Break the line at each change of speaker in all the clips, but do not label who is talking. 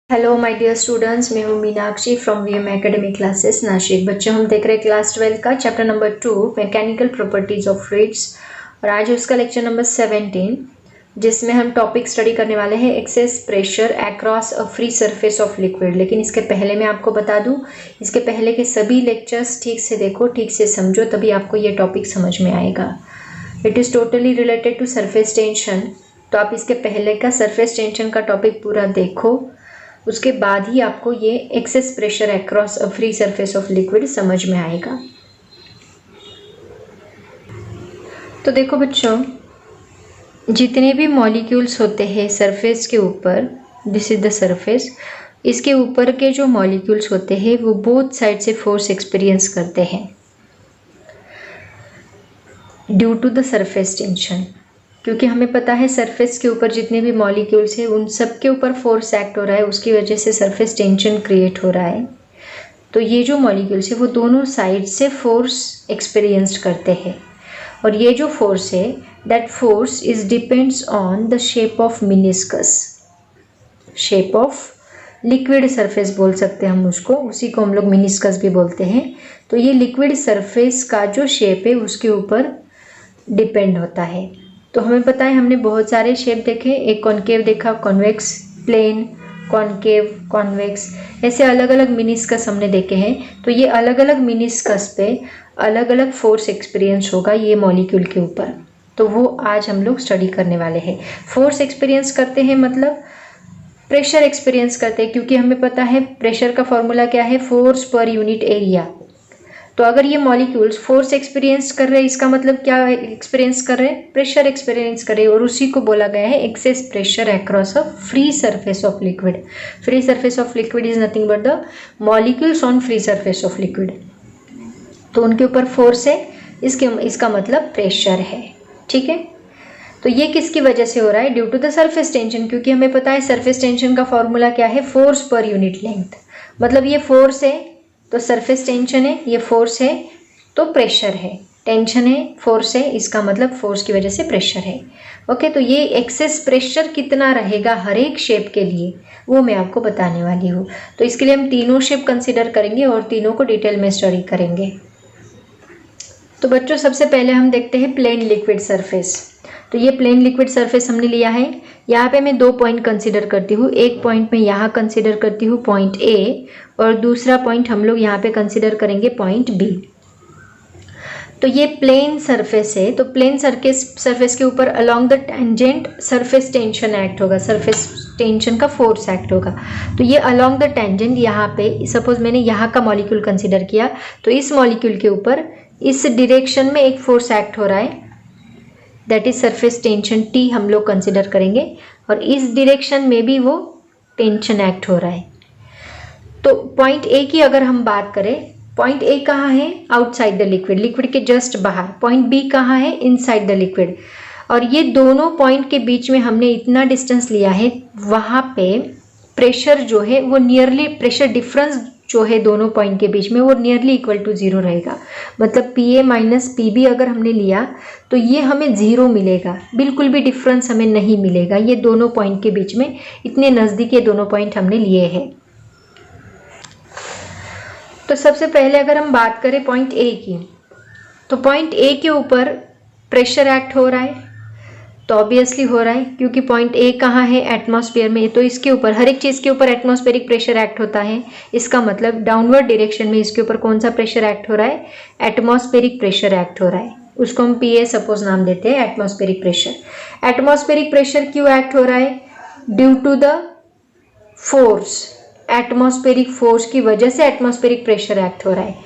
Hello my dear students, मैं हूँ Meenakshi from VM academy classes Nashik. बच्चों, हम देख रहे हैं क्लास 12 का chapter number 2 mechanical properties of fluids और आज उसका लेक्चर नंबर 17 जिसमें हम टॉपिक स्टडी करने वाले हैं excess pressure across a free surface of liquid. लेकिन इसके पहले मैं आपको बता दूं, इसके पहले के सभी लेक्चर्स ठीक से देखो, ठीक से समझो, तभी आपको ये टॉपिक समझ में आएगा। It is totally related to surface tension, तो आप इसके पहले का सरफेस टेंशन का टॉपिक पूरा देखो, उसके बाद ही आपको ये excess pressure across a free surface of liquid समझ में आएगा। तो देखो बच्चों, जितने भी मॉलिक्यूल्स होते हैं सरफेस के ऊपर, दिस इज द सरफेस, इसके ऊपर के जो मॉलिक्यूल्स होते हैं वो बोथ साइड से फोर्स एक्सपीरियंस करते हैं due to the surface tension. क्योंकि हमें पता है सरफेस के ऊपर जितने भी मॉलिक्यूल्स हैं उन सब के ऊपर फोर्स एक्ट हो रहा है, उसकी वजह से सरफेस टेंशन क्रिएट हो रहा है। तो ये जो मॉलिक्यूल्स है वो दोनों साइड से फोर्स एक्सपीरियंस करते हैं, और ये जो फोर्स है that force is depends on the shape of meniscus, shape of liquid surface बोल सकते हैं हम उसको, उसी को हम लोग मिनिस्कस भी बोलते हैं। तो ये लिक्विड सरफेस का जो शेप है उसके ऊपर डिपेंड होता है। तो हमें पता है, हमने बहुत सारे शेप देखे, एक कॉनकेव देखा, कॉन्वेक्स, प्लेन, कॉनकेव, कॉन्वेक्स, ऐसे अलग अलग मिनिस्कस हमने देखे हैं। तो ये अलग अलग मिनिस्कस पे अलग अलग फोर्स एक्सपीरियंस होगा ये मॉलिक्यूल के ऊपर, तो वो आज हम लोग स्टडी करने वाले हैं। फोर्स एक्सपीरियंस करते हैं मतलब प्रेशर एक्सपीरियंस करते हैं, क्योंकि हमें पता है प्रेशर का फॉर्मूला क्या है, फोर्स पर यूनिट एरिया। तो अगर ये मॉलिक्यूल्स फोर्स एक्सपीरियंस कर रहे हैं, इसका मतलब क्या एक्सपीरियंस कर रहे हैं, प्रेशर एक्सपीरियंस कर रहे हैं, और उसी को बोला गया है excess pressure across a free surface of liquid. Free surface of liquid is nothing but the molecules on free surface of liquid. तो उनके ऊपर फोर्स है, इसका मतलब प्रेशर है। ठीक है, तो ये किसकी वजह से हो रहा है, due to the surface tension. क्योंकि हमें पता है सरफेस टेंशन का फॉर्मूला क्या है, फोर्स पर यूनिट लेंथ। मतलब ये फोर्स है तो सरफेस टेंशन है, ये फोर्स है तो प्रेशर है, टेंशन है, फोर्स है, इसका मतलब फोर्स की वजह से प्रेशर है। ओके, तो ये एक्सेस प्रेशर कितना रहेगा हर एक शेप के लिए वो मैं आपको बताने वाली हूँ। तो इसके लिए हम तीनों शेप कंसिडर करेंगे और तीनों को डिटेल में स्टडी करेंगे। तो बच्चों, सबसे पहले हम देखते हैं प्लेन लिक्विड सरफेस। तो ये प्लेन लिक्विड सरफेस हमने लिया है। यहाँ पे मैं 2 पॉइंट कंसिडर करती हूँ। एक पॉइंट मैं यहाँ कंसिडर करती हूँ पॉइंट ए, और दूसरा पॉइंट हम लोग यहाँ पे कंसिडर करेंगे पॉइंट बी। तो ये प्लेन सरफेस है, तो प्लेन सरफेस के ऊपर along the tangent surface tension act होगा, सरफेस टेंशन का फोर्स एक्ट होगा। तो ये अलोंग द टेंजेंट, यहाँ पे सपोज मैंने यहाँ का मॉलिक्यूल कंसिडर किया, तो इस मॉलिक्यूल के ऊपर इस डिरेक्शन में एक फोर्स एक्ट हो रहा है, that is surface tension T हम लोग कंसिडर करेंगे, और इस डिरेक्शन में भी वो टेंशन एक्ट हो रहा है। तो पॉइंट ए की अगर हम बात करें, पॉइंट ए कहाँ है, आउटसाइड द लिक्विड, लिक्विड के जस्ट बाहर। पॉइंट बी कहाँ है, इनसाइड द लिक्विड। और ये दोनों पॉइंट के बीच में हमने इतना डिस्टेंस लिया है, वहाँ पे प्रेशर जो है वो नियरली, प्रेशर डिफरेंस जो है दोनों पॉइंट के बीच में वो नियरली इक्वल टू 0 रहेगा। मतलब P A minus P B अगर हमने लिया तो ये हमें 0 मिलेगा, बिल्कुल भी डिफरेंस हमें नहीं मिलेगा। ये दोनों पॉइंट के बीच में इतने नज़दीक ये दोनों पॉइंट हमने लिए हैं। तो सबसे पहले अगर हम बात करें पॉइंट ए की, तो पॉइंट ए के ऊपर प्रेशर एक्ट हो रहा है, तो ऑब्वियसली हो रहा है क्योंकि पॉइंट ए कहाँ है, एटमॉस्फेयर में। तो इसके ऊपर, हर एक चीज़ के ऊपर एटमॉस्फेरिक प्रेशर एक्ट होता है। इसका मतलब डाउनवर्ड डायरेक्शन में इसके ऊपर कौन सा प्रेशर एक्ट हो रहा है, एटमॉस्फेरिक प्रेशर एक्ट हो रहा है। उसको हम पी ए सपोज नाम देते हैं, एटमॉस्फेरिक प्रेशर। एटमॉस्फेरिक प्रेशर क्यों एक्ट हो रहा है, due to the force, atmospheric force की वजह से एटमॉस्फेरिक प्रेशर एक्ट हो रहा है।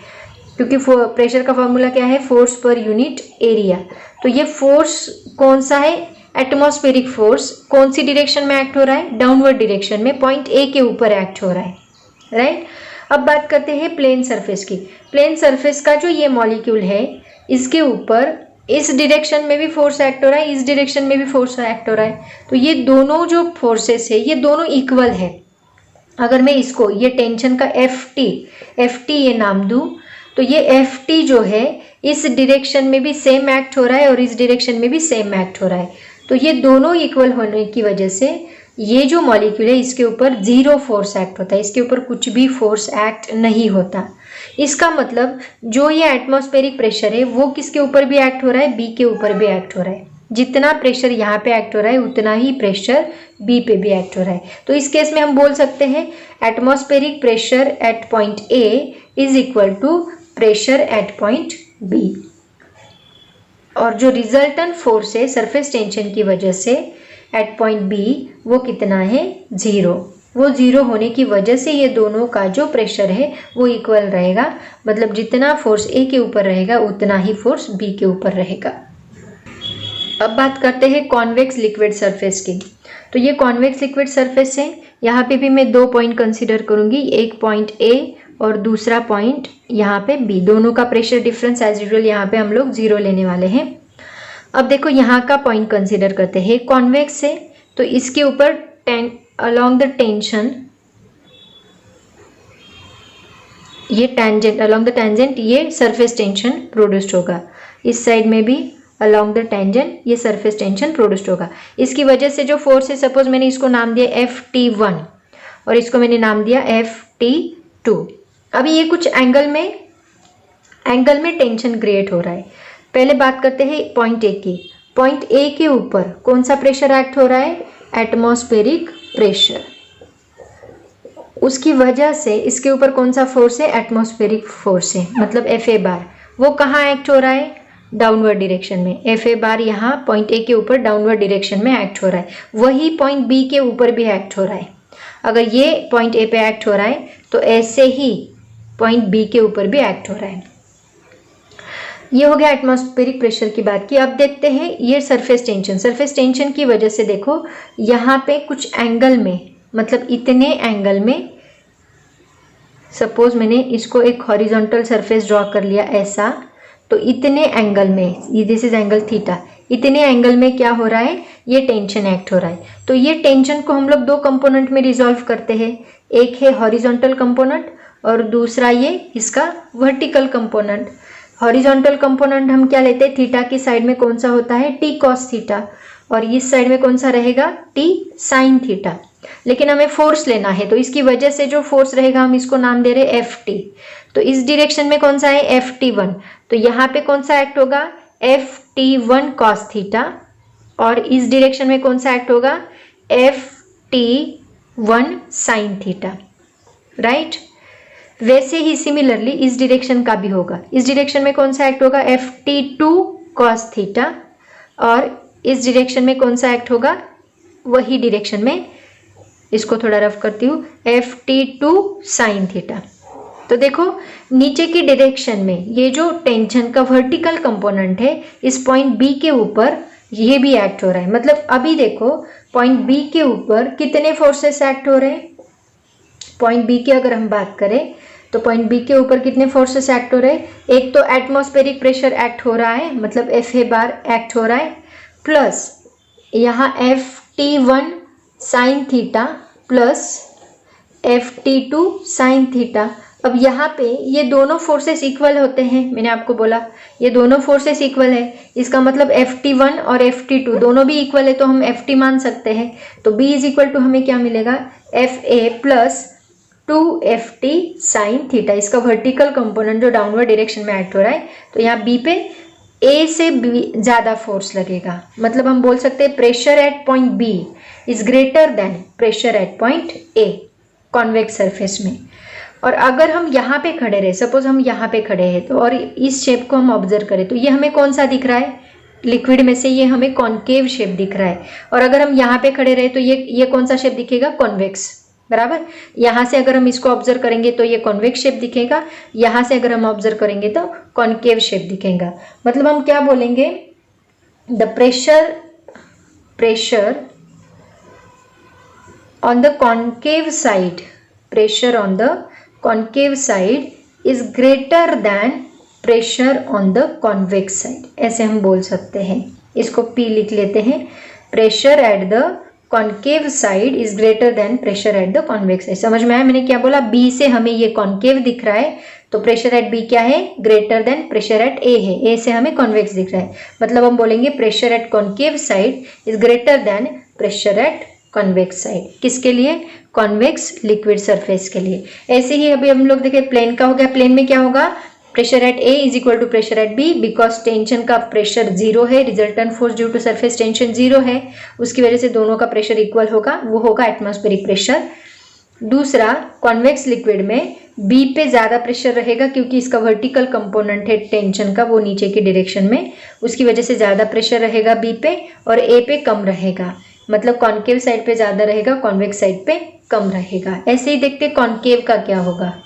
क्योंकि प्रेशर का फॉर्मूला क्या है, फोर्स पर यूनिट एरिया। तो ये फोर्स कौन सा है, एटमॉस्फेरिक फोर्स, कौन सी डायरेक्शन में एक्ट हो रहा है, डाउनवर्ड डायरेक्शन में, पॉइंट ए के ऊपर एक्ट हो रहा है, राइट। अब बात करते हैं प्लेन सरफेस की। प्लेन सरफेस का जो ये मॉलिक्यूल है, इसके ऊपर इस डायरेक्शन में भी फोर्स एक्ट हो रहा है, इस डायरेक्शन में भी फोर्स एक्ट हो रहा है। तो ये दोनों जो फोर्सेस है ये दोनों इक्वल है। अगर मैं इसको, ये टेंशन का एफ टी ये नाम दूं, तो ये एफ टी जो है इस डायरेक्शन में भी सेम एक्ट हो रहा है और इस डायरेक्शन में भी सेम एक्ट हो रहा है। तो ये दोनों इक्वल होने की वजह से ये जो मॉलिक्यूल है इसके ऊपर जीरो फोर्स एक्ट होता है, इसके ऊपर कुछ भी फोर्स एक्ट नहीं होता। इसका मतलब जो ये एटमॉस्फेरिक प्रेशर है वो किसके ऊपर भी एक्ट हो रहा है, बी के ऊपर भी एक्ट हो रहा है। जितना प्रेशर यहाँ पे एक्ट हो रहा है उतना ही प्रेशर बी पे भी एक्ट हो रहा है। तो इस केस में हम बोल सकते हैं atmospheric pressure at point A is equal to pressure at point B, और जो रिजल्टेंट फोर्स है सरफेस टेंशन की वजह से एट पॉइंट बी वो कितना है, जीरो। वो जीरो होने की वजह से ये दोनों का जो प्रेशर है वो इक्वल रहेगा, मतलब जितना फोर्स ए के ऊपर रहेगा उतना ही फोर्स बी के ऊपर रहेगा। अब बात करते हैं कॉन्वेक्स लिक्विड सरफेस की। तो ये कॉन्वेक्स लिक्विड सरफेस है, यहाँ पे भी मैं 2 पॉइंट कंसीडर करूंगी, एक पॉइंट ए और दूसरा पॉइंट यहाँ पे बी। दोनों का प्रेशर डिफरेंस एज यूजुअल यहाँ पे हम लोग 0 लेने वाले हैं। अब देखो यहाँ का पॉइंट कंसीडर करते हैं, कॉन्वेक्स है तो इसके ऊपर अलोंग द टेंशन, ये टेंजेंट अलोंग द टेंजेंट ये सरफेस टेंशन प्रोड्यूस्ड होगा। इस साइड में भी अलोंग द टेंजेंट ये सरफेस टेंशन प्रोड्यूस्ड होगा। इसकी वजह से जो फोर्स है, सपोज मैंने इसको नाम दिया Ft1 और इसको मैंने नाम दिया Ft2। अभी ये कुछ एंगल में टेंशन क्रिएट हो रहा है। पहले बात करते हैं पॉइंट ए की। पॉइंट ए के ऊपर कौन सा प्रेशर एक्ट हो रहा है, एटमॉस्फेरिक प्रेशर। उसकी वजह से इसके ऊपर कौन सा फोर्स है, एटमॉस्फेरिक फोर्स है, मतलब Fa बार। वो कहाँ एक्ट हो रहा है, डाउनवर्ड डायरेक्शन में। Fa बार यहाँ पॉइंट ए के ऊपर डाउनवर्ड डायरेक्शन में एक्ट हो रहा है, वही पॉइंट बी के ऊपर भी एक्ट हो रहा है। अगर ये पॉइंट ए पे एक्ट हो रहा है तो ऐसे ही पॉइंट बी के ऊपर भी एक्ट हो रहा है। ये हो गया एटमॉस्फेरिक प्रेशर की बात की। अब देखते हैं ये सरफेस टेंशन। सरफेस टेंशन की वजह से देखो यहाँ पे कुछ एंगल में, मतलब इतने एंगल में, सपोज मैंने इसको एक हॉरिजॉन्टल सरफेस ड्रॉ कर लिया ऐसा, तो इतने एंगल में, दिस इज एंगल थीटा, इतने एंगल में क्या हो रहा है, ये टेंशन एक्ट हो रहा है। तो ये टेंशन को हम लोग 2 कंपोनेंट में रिजॉल्व करते हैं, एक है हॉरिजॉन्टल कंपोनेंट और दूसरा ये इसका वर्टिकल कंपोनेंट। हॉरिजॉन्टल कंपोनेंट हम क्या लेते हैं, थीटा की साइड में कौन सा होता है, टी कॉस थीटा, और इस साइड में कौन सा रहेगा, टी साइन थीटा। लेकिन हमें फोर्स लेना है तो इसकी वजह से जो फोर्स रहेगा हम इसको नाम दे रहे Ft। तो इस डायरेक्शन में कौन सा है, Ft1, तो यहाँ पे कौन सा एक्ट होगा, Ft1 cos थीटा, और इस डायरेक्शन में कौन सा एक्ट होगा, Ft1 sin थीटा, राइट। वैसे ही सिमिलरली इस डायरेक्शन का भी होगा। इस डायरेक्शन में कौन सा एक्ट होगा, Ft2 cos थीटा, और इस डायरेक्शन में कौन सा एक्ट होगा, वही डायरेक्शन में, इसको थोड़ा रफ करती हूँ, Ft2 sin थीटा। तो देखो नीचे की डायरेक्शन में ये जो टेंशन का वर्टिकल कंपोनेंट है इस पॉइंट बी के ऊपर ये भी एक्ट हो रहा है। मतलब अभी देखो पॉइंट बी के ऊपर कितने फोर्सेस एक्ट हो रहे हैं, पॉइंट बी की अगर हम बात करें तो पॉइंट बी के ऊपर कितने फोर्सेस एक्ट हो रहे हैं, एक तो एटमॉस्फेरिक प्रेशर एक्ट हो रहा है, मतलब Fa बार एक्ट हो रहा है, प्लस यहाँ Ft1 sine theta plus Ft2 sine theta. अब यहाँ पे ये दोनों फोर्सेस इक्वल होते हैं, मैंने आपको बोला ये दोनों फोर्सेस इक्वल है, इसका मतलब Ft1 और Ft2 दोनों भी इक्वल है तो हम Ft मान सकते हैं। तो B इज इक्वल टू हमें क्या मिलेगा, Fa plus 2Ft sine theta, इसका वर्टिकल कंपोनेंट जो डाउनवर्ड डायरेक्शन में एक्ट हो रहा है। तो यहाँ B पे A से B ज़्यादा फोर्स लगेगा, मतलब हम बोल सकते हैं pressure at point B is greater than pressure at point A convex surface में। और अगर हम यहाँ पे खड़े रहे, सपोज हम यहाँ पे खड़े हैं तो, और इस शेप को हम ऑब्जर्व करें तो ये हमें कौन सा दिख रहा है, लिक्विड में से ये हमें कॉन्केव शेप दिख रहा है। और अगर हम यहाँ पे खड़े रहे तो ये कौन सा शेप दिखेगा, कॉन्वेक्स, बराबर। यहाँ से अगर हम इसको ऑब्जर्व करेंगे तो ये कॉन्वेक्स शेप दिखेगा, यहाँ से अगर हम ऑब्जर्व करेंगे तो कॉन्केव शेप दिखेगा। मतलब हम क्या बोलेंगे, the pressure on the concave side, pressure on the concave side is greater than pressure on the convex side, ऐसे हम बोल सकते हैं। इसको P लिख लेते हैं, pressure at the concave side is greater than pressure at the convex side। समझ में आया मैंने क्या बोला, B से हमें ये concave दिख रहा है तो प्रेशर एट B क्या है, greater than pressure at A है, A से हमें कॉन्वेक्स दिख रहा है। मतलब हम बोलेंगे pressure at concave side is greater than pressure at convex side. किसके लिए? कॉन्वेक्स लिक्विड सरफेस के लिए। ऐसे ही अभी हम लोग देखें प्लेन का हो गया। प्लेन में क्या होगा? Pressure at A is equal to pressure at B, because tension का प्रेशर जीरो है, resultant force due to surface tension zero है, उसकी वजह से दोनों का प्रेशर इक्वल होगा, वो होगा एटमॉस्फेरिक प्रेशर। दूसरा, कॉन्वेक्स लिक्विड में बी पे ज्यादा प्रेशर रहेगा क्योंकि इसका वर्टिकल कंपोनेंट है टेंशन का, वो नीचे की डायरेक्शन में, उसकी वजह से ज्यादा प्रेशर रहेगा बी पे, और ए पे कम रहेगा। मतलब कॉन्केव साइड पे ज्यादा रहेगा, कॉन्वेक्स साइड पे कम रहेगा। ऐसे ही देखते कॉन्केव का क्या होगा।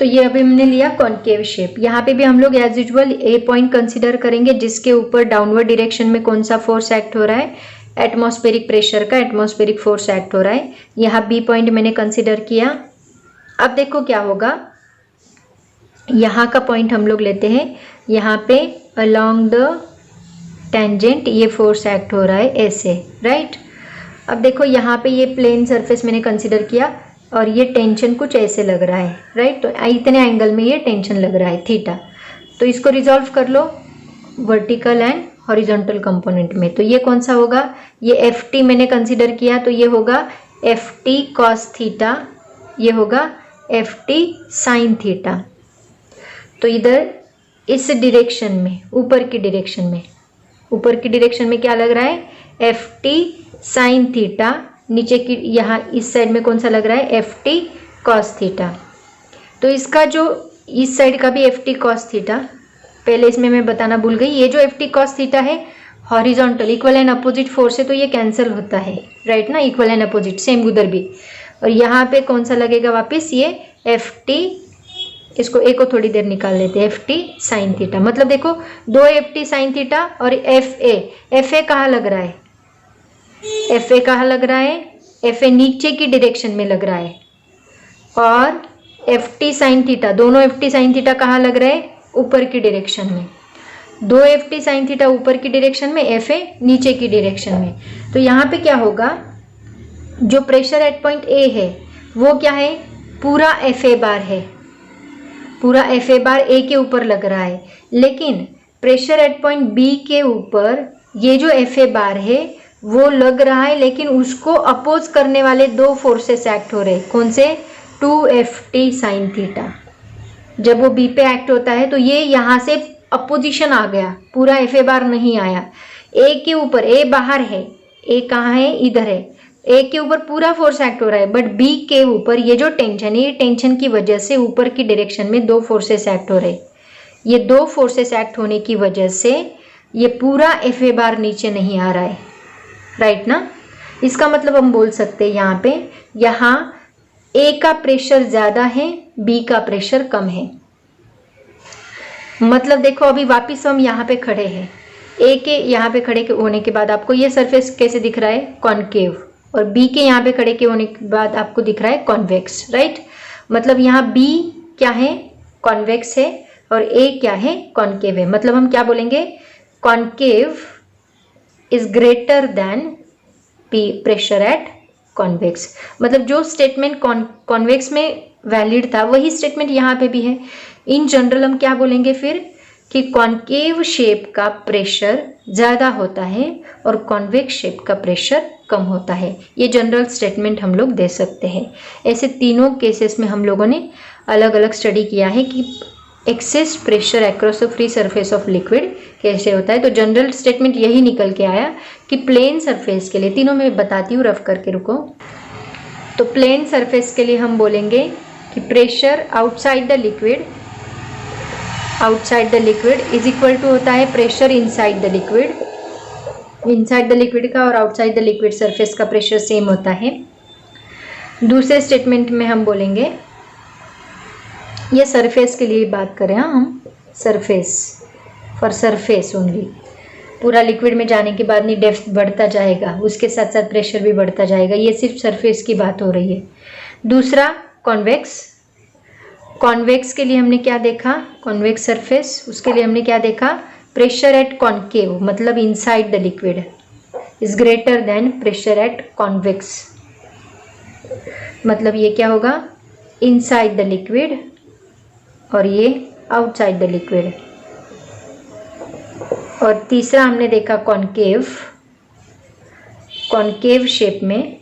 तो ये अभी हमने लिया कॉन्केव शेप। यहाँ पे भी हम लोग एज यूजुअल ए पॉइंट कंसीडर करेंगे जिसके ऊपर डाउनवर्ड डायरेक्शन में कौन सा फोर्स एक्ट हो रहा है? एटमॉस्फेरिक प्रेशर का एटमॉस्फेरिक फोर्स एक्ट हो रहा है। यहाँ बी पॉइंट मैंने कंसीडर किया। अब देखो क्या होगा, यहाँ का पॉइंट हम लोग लेते हैं, यहाँ पे अलोंग द टेंजेंट ये फोर्स एक्ट हो रहा है ऐसे, राइट। अब देखो यहाँ पे ये प्लेन सरफेस मैंने कंसीडर किया और ये टेंशन कुछ ऐसे लग रहा है, राइट। तो इतने एंगल में ये टेंशन लग रहा है थीटा। तो इसको रिजॉल्व कर लो वर्टिकल एंड हॉरिजॉन्टल कंपोनेंट में। तो ये कौन सा होगा? ये एफ टी मैंने कंसीडर किया, तो ये होगा एफ टी कॉस थीटा, ये होगा एफ टी साइन थीटा। तो इधर इस डायरेक्शन में, ऊपर की डायरेक्शन में, ऊपर की डायरेक्शन में क्या लग रहा है? F T sine theta. नीचे की यहाँ इस साइड में कौन सा लग रहा है? F T cos theta. तो इसका जो इस साइड का भी एफ टी कॉस थीटा, पहले इसमें मैं बताना भूल गई, ये जो एफ टी कॉस थीटा है horizontal equal and opposite force है, तो ये कैंसिल होता है, राइट ना, इक्वल एंड अपोजिट सेम उधर भी। और यहाँ पे कौन सा लगेगा वापस? ये एफ टी, इसको ए को थोड़ी देर निकाल लेते हैं, एफ टी साइन थीटा। मतलब देखो दो एफ टी साइन थीटा और एफ ए कहाँ लग रहा है? एफ ए कहाँ लग रहा है? एफ ए नीचे की डायरेक्शन में लग रहा है। और एफ टी साइन थीटा, दोनों एफ टी साइन थीटा कहाँ लग रहे हैं? ऊपर की डायरेक्शन में। दो एफ टी साइन थीटा ऊपर की डायरेक्शन में, एफ ए नीचे की डायरेक्शन में। तो यहाँ पे क्या होगा, जो प्रेशर एट पॉइंट ए है वो क्या है? पूरा एफ ए बार है, पूरा एफ ए बार ए के ऊपर लग रहा है। लेकिन प्रेशर एट पॉइंट बी के ऊपर ये जो एफ ए बार है वो लग रहा है, लेकिन उसको अपोज करने वाले दो फोर्सेस एक्ट हो रहे हैं। कौन से? 2ft sine theta. जब वो बी पे एक्ट होता है तो ये यहाँ से अपोजिशन आ गया, पूरा एफ ए बार नहीं आया। ए के ऊपर, ए बाहर है, ए कहाँ है? इधर है। ए के ऊपर पूरा फोर्स एक्ट हो रहा है, बट बी के ऊपर ये जो टेंशन है, ये टेंशन की वजह से ऊपर की डायरेक्शन में दो फोर्सेस एक्ट हो रहे। ये दो फोर्सेस एक्ट होने की वजह से ये पूरा एफ ए बार नीचे नहीं आ रहा है, राइट ना। इसका मतलब हम बोल सकते हैं यहाँ पे, यहाँ ए का प्रेशर ज्यादा है, बी का प्रेशर कम है। मतलब देखो अभी वापिस हम यहाँ पे खड़े हैं, ए के यहाँ पे खड़े होने के बाद आपको ये सरफेस कैसे दिख रहा है? कॉन्केव। और बी के यहाँ पे खड़े के होने के बाद आपको दिख रहा है कॉन्वेक्स, राइट। मतलब यहाँ बी क्या है? कॉन्वेक्स है, और ए क्या है? कॉन्केव है। मतलब हम क्या बोलेंगे? Concave is greater than pressure at convex. मतलब जो स्टेटमेंट कॉन्वेक्स में वैलिड था वही स्टेटमेंट यहाँ पे भी है। इन जनरल हम क्या बोलेंगे फिर कि कॉन्केव शेप का प्रेशर ज़्यादा होता है और कॉन्वेक्स शेप का प्रेशर कम होता है। ये जनरल स्टेटमेंट हम लोग दे सकते हैं। ऐसे तीनों केसेस में हम लोगों ने अलग अलग स्टडी किया है कि excess pressure across the free surface of liquid कैसे होता है। तो जनरल स्टेटमेंट यही निकल के आया कि प्लेन सरफेस के लिए, तीनों में बताती हूँ, रफ करके रुको। तो प्लेन सरफेस के लिए हम बोलेंगे कि pressure outside the liquid is equal to होता है pressure inside the liquid. Inside the liquid का और आउटसाइड द लिक्विड सरफेस का प्रेशर सेम होता है। दूसरे स्टेटमेंट में हम बोलेंगे, ये सरफेस के लिए बात करें, हम सरफेस, फॉर सरफेस ओनली। पूरा लिक्विड में जाने के बाद नहीं डेप्थ बढ़ता जाएगा, उसके साथ साथ प्रेशर भी बढ़ता जाएगा। ये सिर्फ सरफेस की बात हो रही है। दूसरा कॉन्वेक्स। कॉन्वेक्स के लिए हमने क्या देखा? कॉन्वेक्स सरफेस, उसके लिए हमने क्या देखा? प्रेशर एट कॉन्केव, मतलब inside the liquid, is greater than pressure at convex. मतलब ये क्या होगा? इनसाइड द लिक्विड और ये आउटसाइड द लिक्विड। और तीसरा हमने देखा कॉन्केव। कॉनकेव शेप में,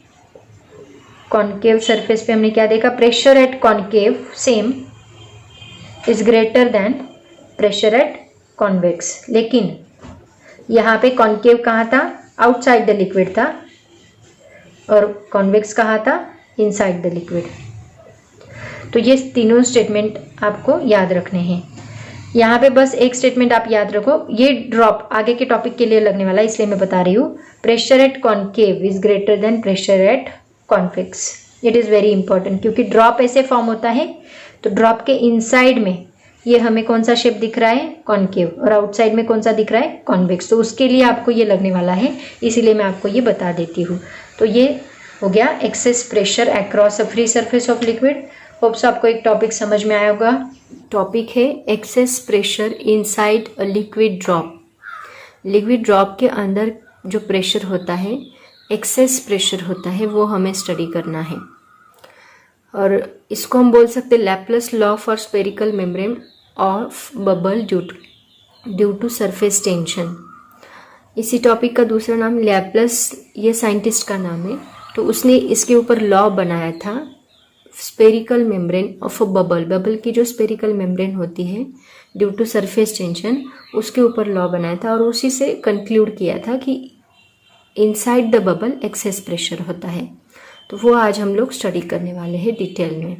कॉनकेव सरफेस पे हमने क्या देखा, pressure at concave same is greater than pressure at convex. लेकिन यहाँ पे कॉनकेव कहाँ था, आउटसाइड द लिक्विड था, और कॉन्वेक्स कहाँ था, इनसाइड द लिक्विड। तो ये तीनों स्टेटमेंट आपको याद रखने हैं। यहाँ पे बस एक स्टेटमेंट आप याद रखो, ये ड्रॉप आगे के टॉपिक के लिए लगने वाला है, इसलिए मैं बता रही हूँ। Pressure at concave is greater than pressure at convex. It is very important, क्योंकि ड्रॉप ऐसे फॉर्म होता है, तो ड्रॉप के इनसाइड में ये हमें कौन सा शेप दिख रहा है, कॉनकेव, और आउटसाइड में कौन सा दिख रहा है, कॉन्वेक्स। तो उसके लिए आपको ये लगने वाला है, इसीलिए मैं आपको ये बता देती हूँ। तो ये हो गया excess pressure across a free surface of liquid. Hopes आपको एक टॉपिक समझ में आया होगा। टॉपिक है access pressure inside a liquid drop. Liquid drop के अंदर जो प्रेशर होता है, एक्सेस प्रेशर होता है, वो हमें स्टडी करना है। और इसको हम बोल सकते हैं Laplace law for spherical membrane of bubble due to surface tension. इसी टॉपिक का दूसरा नाम लैप्लास, ये साइंटिस्ट का नाम है, तो उसने इसके ऊपर लॉ बनाया था spherical membrane of a bubble. Bubble की जो स्फेरिकल मेम्ब्रेन होती है ड्यू टू सरफेस टेंशन, उसके ऊपर लॉ बनाया था, और उसी से कंक्लूड किया था कि inside the bubble excess pressure होता है। तो वो आज हम लोग स्टडी करने वाले हैं डिटेल में।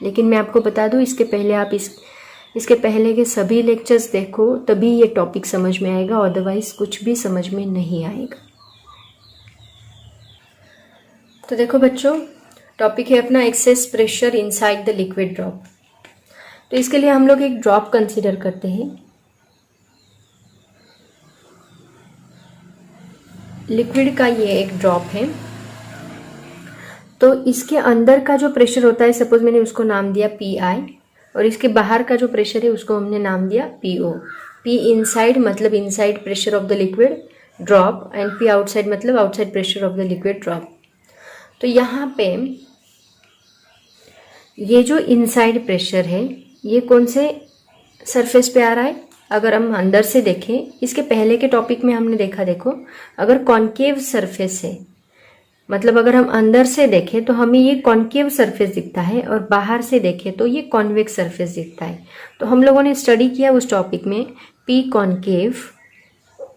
लेकिन मैं आपको बता दूं, इसके पहले आप इसके पहले के सभी लेक्चर्स देखो, तभी ये टॉपिक समझ में आएगा, अदरवाइज कुछ भी समझ में नहीं आएगा। तो देखो बच्चों, टॉपिक है अपना access pressure inside the liquid drop. तो इसके लिए हम लोग एक ड्रॉप कंसीडर करते हैं। लिक्विड का ये एक ड्रॉप है। तो इसके अंदर का जो प्रेशर होता है, सपोज मैंने उसको नाम दिया PI, और इसके बाहर का जो प्रेशर है उसको हमने नाम दिया PO। P इनसाइड मतलब inside pressure of the liquid drop, and P outside मतलब outside pressure of the liquid drop. तो यहाँ पे ये जो इनसाइड प्रेशर है, ये कौन से सरफेस पे आ रहा है? अगर हम अंदर से देखें, इसके पहले के टॉपिक में हमने देखा, देखो अगर कॉनकेव सरफेस है, मतलब अगर हम अंदर से देखें तो हमें ये कॉनकेव सरफेस दिखता है, और बाहर से देखें तो ये कॉन्वेक्स सरफेस दिखता है। तो हम लोगों ने स्टडी किया उस टॉपिक में P concave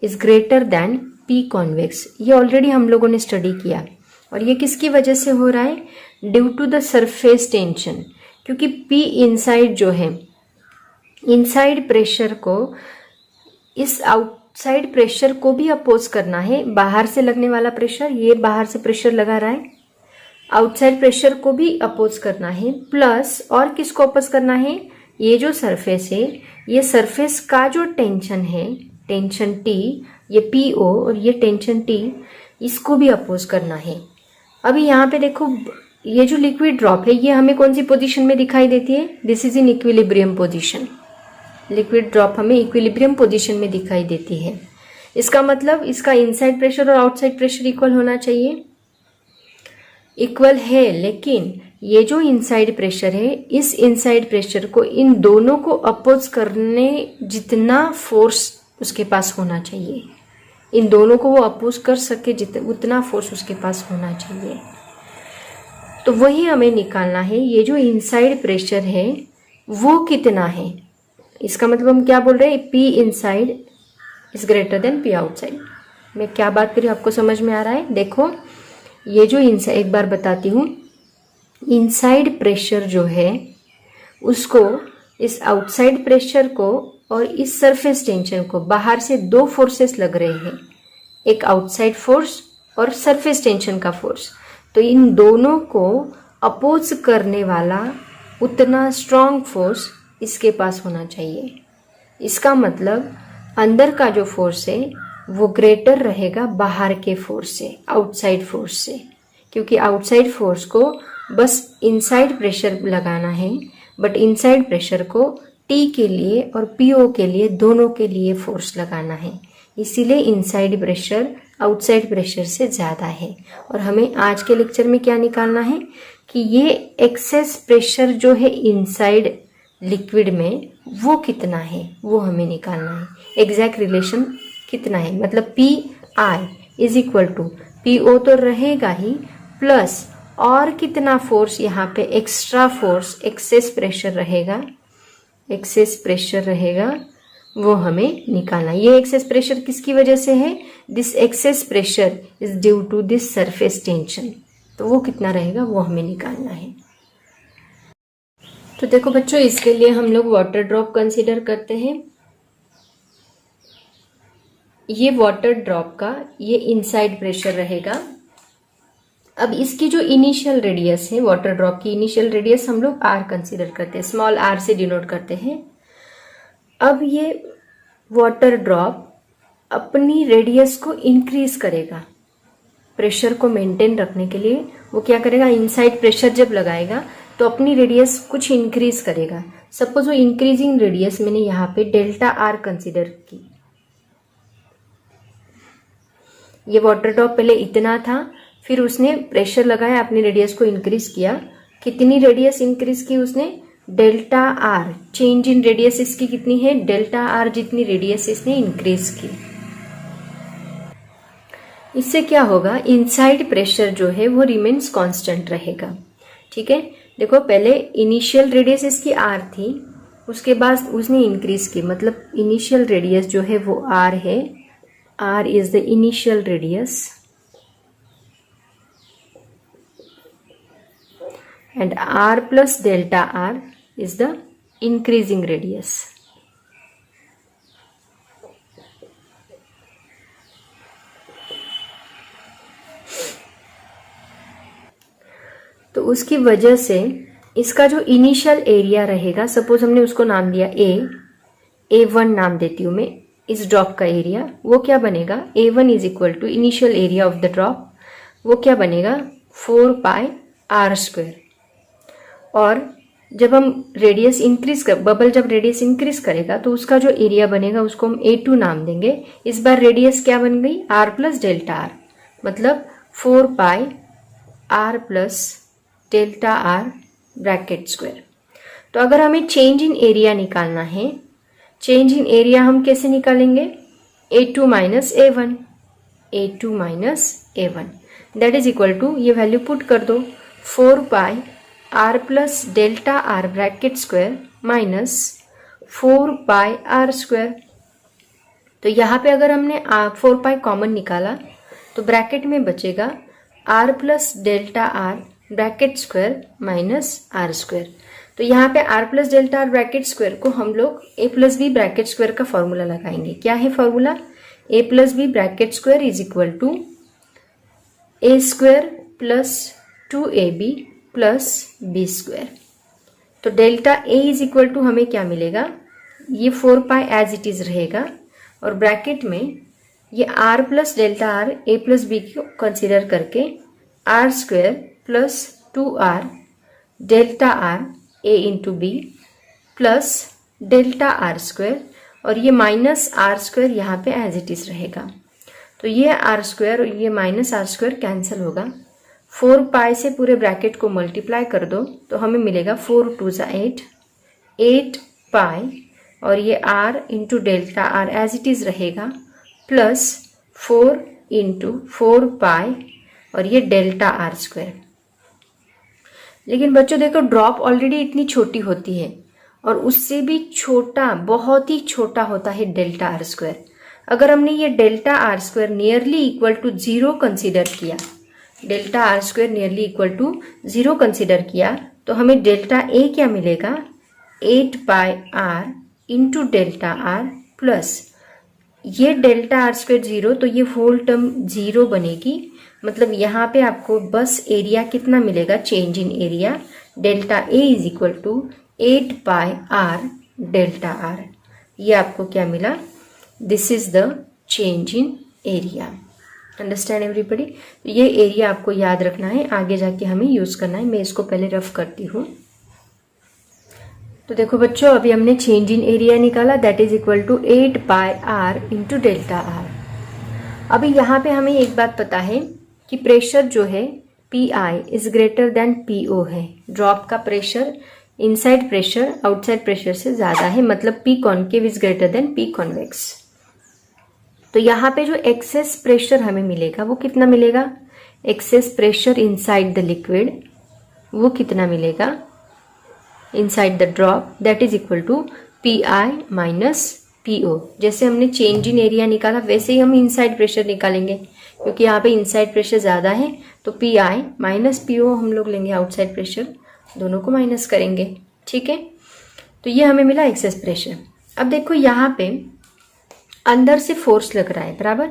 is greater than P convex. ये ऑलरेडी हम लोगों ने स्टडी किया, और ये किसकी वजह से हो रहा है? Due to the surface tension. क्योंकि P इनसाइड जो है, इनसाइड प्रेशर को इस आउटसाइड प्रेशर को भी अपोज करना है। बाहर से लगने वाला प्रेशर, ये बाहर से प्रेशर लगा रहा है, आउटसाइड प्रेशर को भी अपोज करना है, प्लस और किसको अपोज करना है? ये जो सरफेस है, ये सरफेस का जो टेंशन है, टेंशन T, ये PO और ये टेंशन T, इसको भी अपोज करना है। अभी यहाँ पे देखो, ये जो लिक्विड ड्रॉप है, ये हमें कौन सी पोजीशन में दिखाई देती है? This is in equilibrium position. Liquid drop हमें इक्विलिब्रियम पोजीशन में दिखाई देती है। इसका मतलब इसका इनसाइड प्रेशर और आउटसाइड प्रेशर इक्वल होना चाहिए। इक्वल है, लेकिन ये जो इनसाइड प्रेशर है, इस इनसाइड प्रेशर को इन दोनों को अपोज करने जितना फोर्स उसके पास होना चाहिए, इन दोनों को वो अपोज कर सके उतना फोर्स उसके पास होना चाहिए। तो वही हमें निकालना है, ये जो इनसाइड प्रेशर है वो कितना है। इसका मतलब हम क्या बोल रहे हैं? P inside is greater than P outside. मैं क्या बात करी, आपको समझ में आ रहा है? देखो, ये जो इनसाइड, एक बार बताती हूँ, इनसाइड प्रेशर जो है उसको, इस आउटसाइड प्रेशर को और इस सरफेस टेंशन को, बाहर से दो फोर्सेस लग रहे हैं, एक आउटसाइड फोर्स और सरफेस टेंशन का फोर्स। तो इन दोनों को अपोज करने वाला उतना स्ट्रॉन्ग फोर्स इसके पास होना चाहिए। इसका मतलब अंदर का जो फोर्स है वो ग्रेटर रहेगा बाहर के फोर्स से, आउटसाइड फोर्स से, क्योंकि आउटसाइड फोर्स को बस इनसाइड प्रेशर लगाना है, बट इनसाइड प्रेशर को T के लिए और PO के लिए, दोनों के लिए फोर्स लगाना है। इसीलिए इनसाइड प्रेशर आउटसाइड प्रेशर से ज़्यादा है। और हमें आज के लेक्चर में क्या निकालना है कि ये एक्सेस प्रेशर जो है इनसाइड लिक्विड में वो कितना है, वो हमें निकालना है। एग्जैक्ट रिलेशन कितना है, मतलब PI is equal to PO तो रहेगा ही, प्लस और कितना फोर्स यहाँ पे एक्स्ट्रा फोर्स, एक्सेस प्रेशर रहेगा, वो हमें निकालना। ये एक्सेस प्रेशर किसकी वजह से है? This excess pressure is due to this surface tension. तो वो कितना रहेगा वो हमें निकालना है। तो देखो बच्चों, इसके लिए हम लोग वाटर ड्रॉप कंसीडर करते हैं। ये वाटर ड्रॉप का ये इनसाइड प्रेशर रहेगा। अब इसकी जो इनिशियल रेडियस है, वाटर ड्रॉप की इनिशियल रेडियस हम लोग r कंसीडर करते हैं, स्मॉल r से डिनोट करते हैं। अब ये वाटर ड्रॉप अपनी रेडियस को इंक्रीज करेगा प्रेशर को मेंटेन रखने के लिए। वो क्या करेगा? इनसाइड प्रेशर जब लगाएगा तो अपनी रेडियस कुछ इंक्रीज करेगा। सपोज वो इंक्रीजिंग रेडियस मैंने यहाँ पे डेल्टा r कंसीडर की। ये वाटर ड्रॉप पहले इतना था, फिर उसने प्रेशर लगाया, अपनी रेडियस को इंक्रीज किया। कितनी रेडियस इंक्रीज की उसने? Delta r। Change in radius इसकी कितनी है? डेल्टा r जितनी रेडियस इसने इंक्रीज की। इससे क्या होगा? इनसाइड प्रेशर जो है वो रिमेन्स कांस्टेंट रहेगा। ठीक है, देखो पहले इनिशियल रेडियस इसकी r थी, उसके बाद उसने इंक्रीज की, मतलब इनिशियल रेडियस जो है वो r है। r is the initial radius and r plus delta r is the increasing radius. तो उसकी वजह से इसका जो इनिशियल एरिया रहेगा, सपोज हमने उसको नाम दिया A1 नाम देती हूँ मैं इस ड्रॉप का एरिया, वो क्या बनेगा? A1 is equal to initial area of the drop, वो क्या बनेगा? 4 पाई r स्क्वायर। और जब हम रेडियस इंक्रीज कर, बबल जब रेडियस इंक्रीज करेगा तो उसका जो एरिया बनेगा उसको हम A2 नाम देंगे। इस बार रेडियस क्या बन गई? r प्लस डेल्टा r, मतलब 4 pi r plus delta r bracket square. तो अगर हमें चेंज इन एरिया निकालना है, चेंज इन एरिया हम कैसे निकालेंगे? A2 minus A1, A2 minus A1 that is equal to, ये वैल्यू पुट कर दो, 4 pi r plus delta r bracket square minus 4 pi r square. तो यहाँ पे अगर हमने 4 पाई कॉमन निकाला तो ब्रैकेट में बचेगा r plus delta r bracket square minus r square. तो यहाँ पे r plus delta r bracket square को हम लोग a plus B bracket square का फॉर्मूला लगाएंगे। क्या है formula? a plus B bracket square is equal to a square plus 2ab plus b square. तो delta a is equal to हमें क्या मिलेगा? ये 4 पाई एज इट इज रहेगा, और ब्रैकेट में ये r plus delta r a plus B को कंसिडर करके r square plus 2r delta r a into B plus delta r square, और ये माइनस r स्क्वायर यहाँ पे एज इट इज रहेगा। तो ये r स्क्वायर और ये माइनस r स्क्वायर कैंसिल होगा। 4 पाई से पूरे ब्रैकेट को मल्टीप्लाई कर दो तो हमें मिलेगा 4 2 ज़ा 8 पाई, और ये r into delta r as it is रहेगा, प्लस 4 इंटू 4 पाई और ये डेल्टा r स्क्वायर। लेकिन बच्चों देखो, ड्रॉप ऑलरेडी इतनी छोटी होती है और उससे भी छोटा, बहुत ही छोटा होता है डेल्टा r स्क्वायर। अगर हमने ये delta r square nearly equal to 0 consider किया, delta r square nearly equal to 0 consider किया, तो हमें डेल्टा a क्या मिलेगा? 8 pi r into delta r plus ये डेल्टा r स्क्वायर 0, तो ये होल टर्म 0 बनेगी। मतलब यहाँ पे आपको बस एरिया कितना मिलेगा? Change in area delta a is equal to 8 pi r delta r। ये आपको क्या मिला? This is the change in area. Understand everybody? ये एरिया आपको याद रखना है, आगे जाके हमें यूज करना है। मैं इसको पहले रफ करती हूँ। तो देखो बच्चों, अभी हमने चेंज इन एरिया निकाला, that is equal to 8 pi r into delta r। अभी यहाँ पे हमें एक बात पता है कि प्रेशर जो है PI is greater than PO है। ड्रॉप का pressure inside pressure outside pressure से ज़्यादा है, मतलब P concave is greater than P convex. तो तो यहाँ पे जो एक्सेस प्रेशर हमें मिलेगा वो कितना मिलेगा, excess pressure inside the liquid वो कितना मिलेगा, inside the drop, that is equal to PI minus PO। जैसे हमने चेंज इन एरिया निकाला वैसे ही हम इनसाइड प्रेशर निकालेंगे, क्योंकि यहाँ पे इनसाइड प्रेशर ज़्यादा है तो PI माइनस PO हम लोग लेंगे आउटसाइड प्रेशर, दोनों को माइनस करेंगे। ठीक है, तो ये हमें मिला एक्सेस प्रेशर। अब देखो यहाँ पे अंदर से फोर्स लग रहा है, बराबर,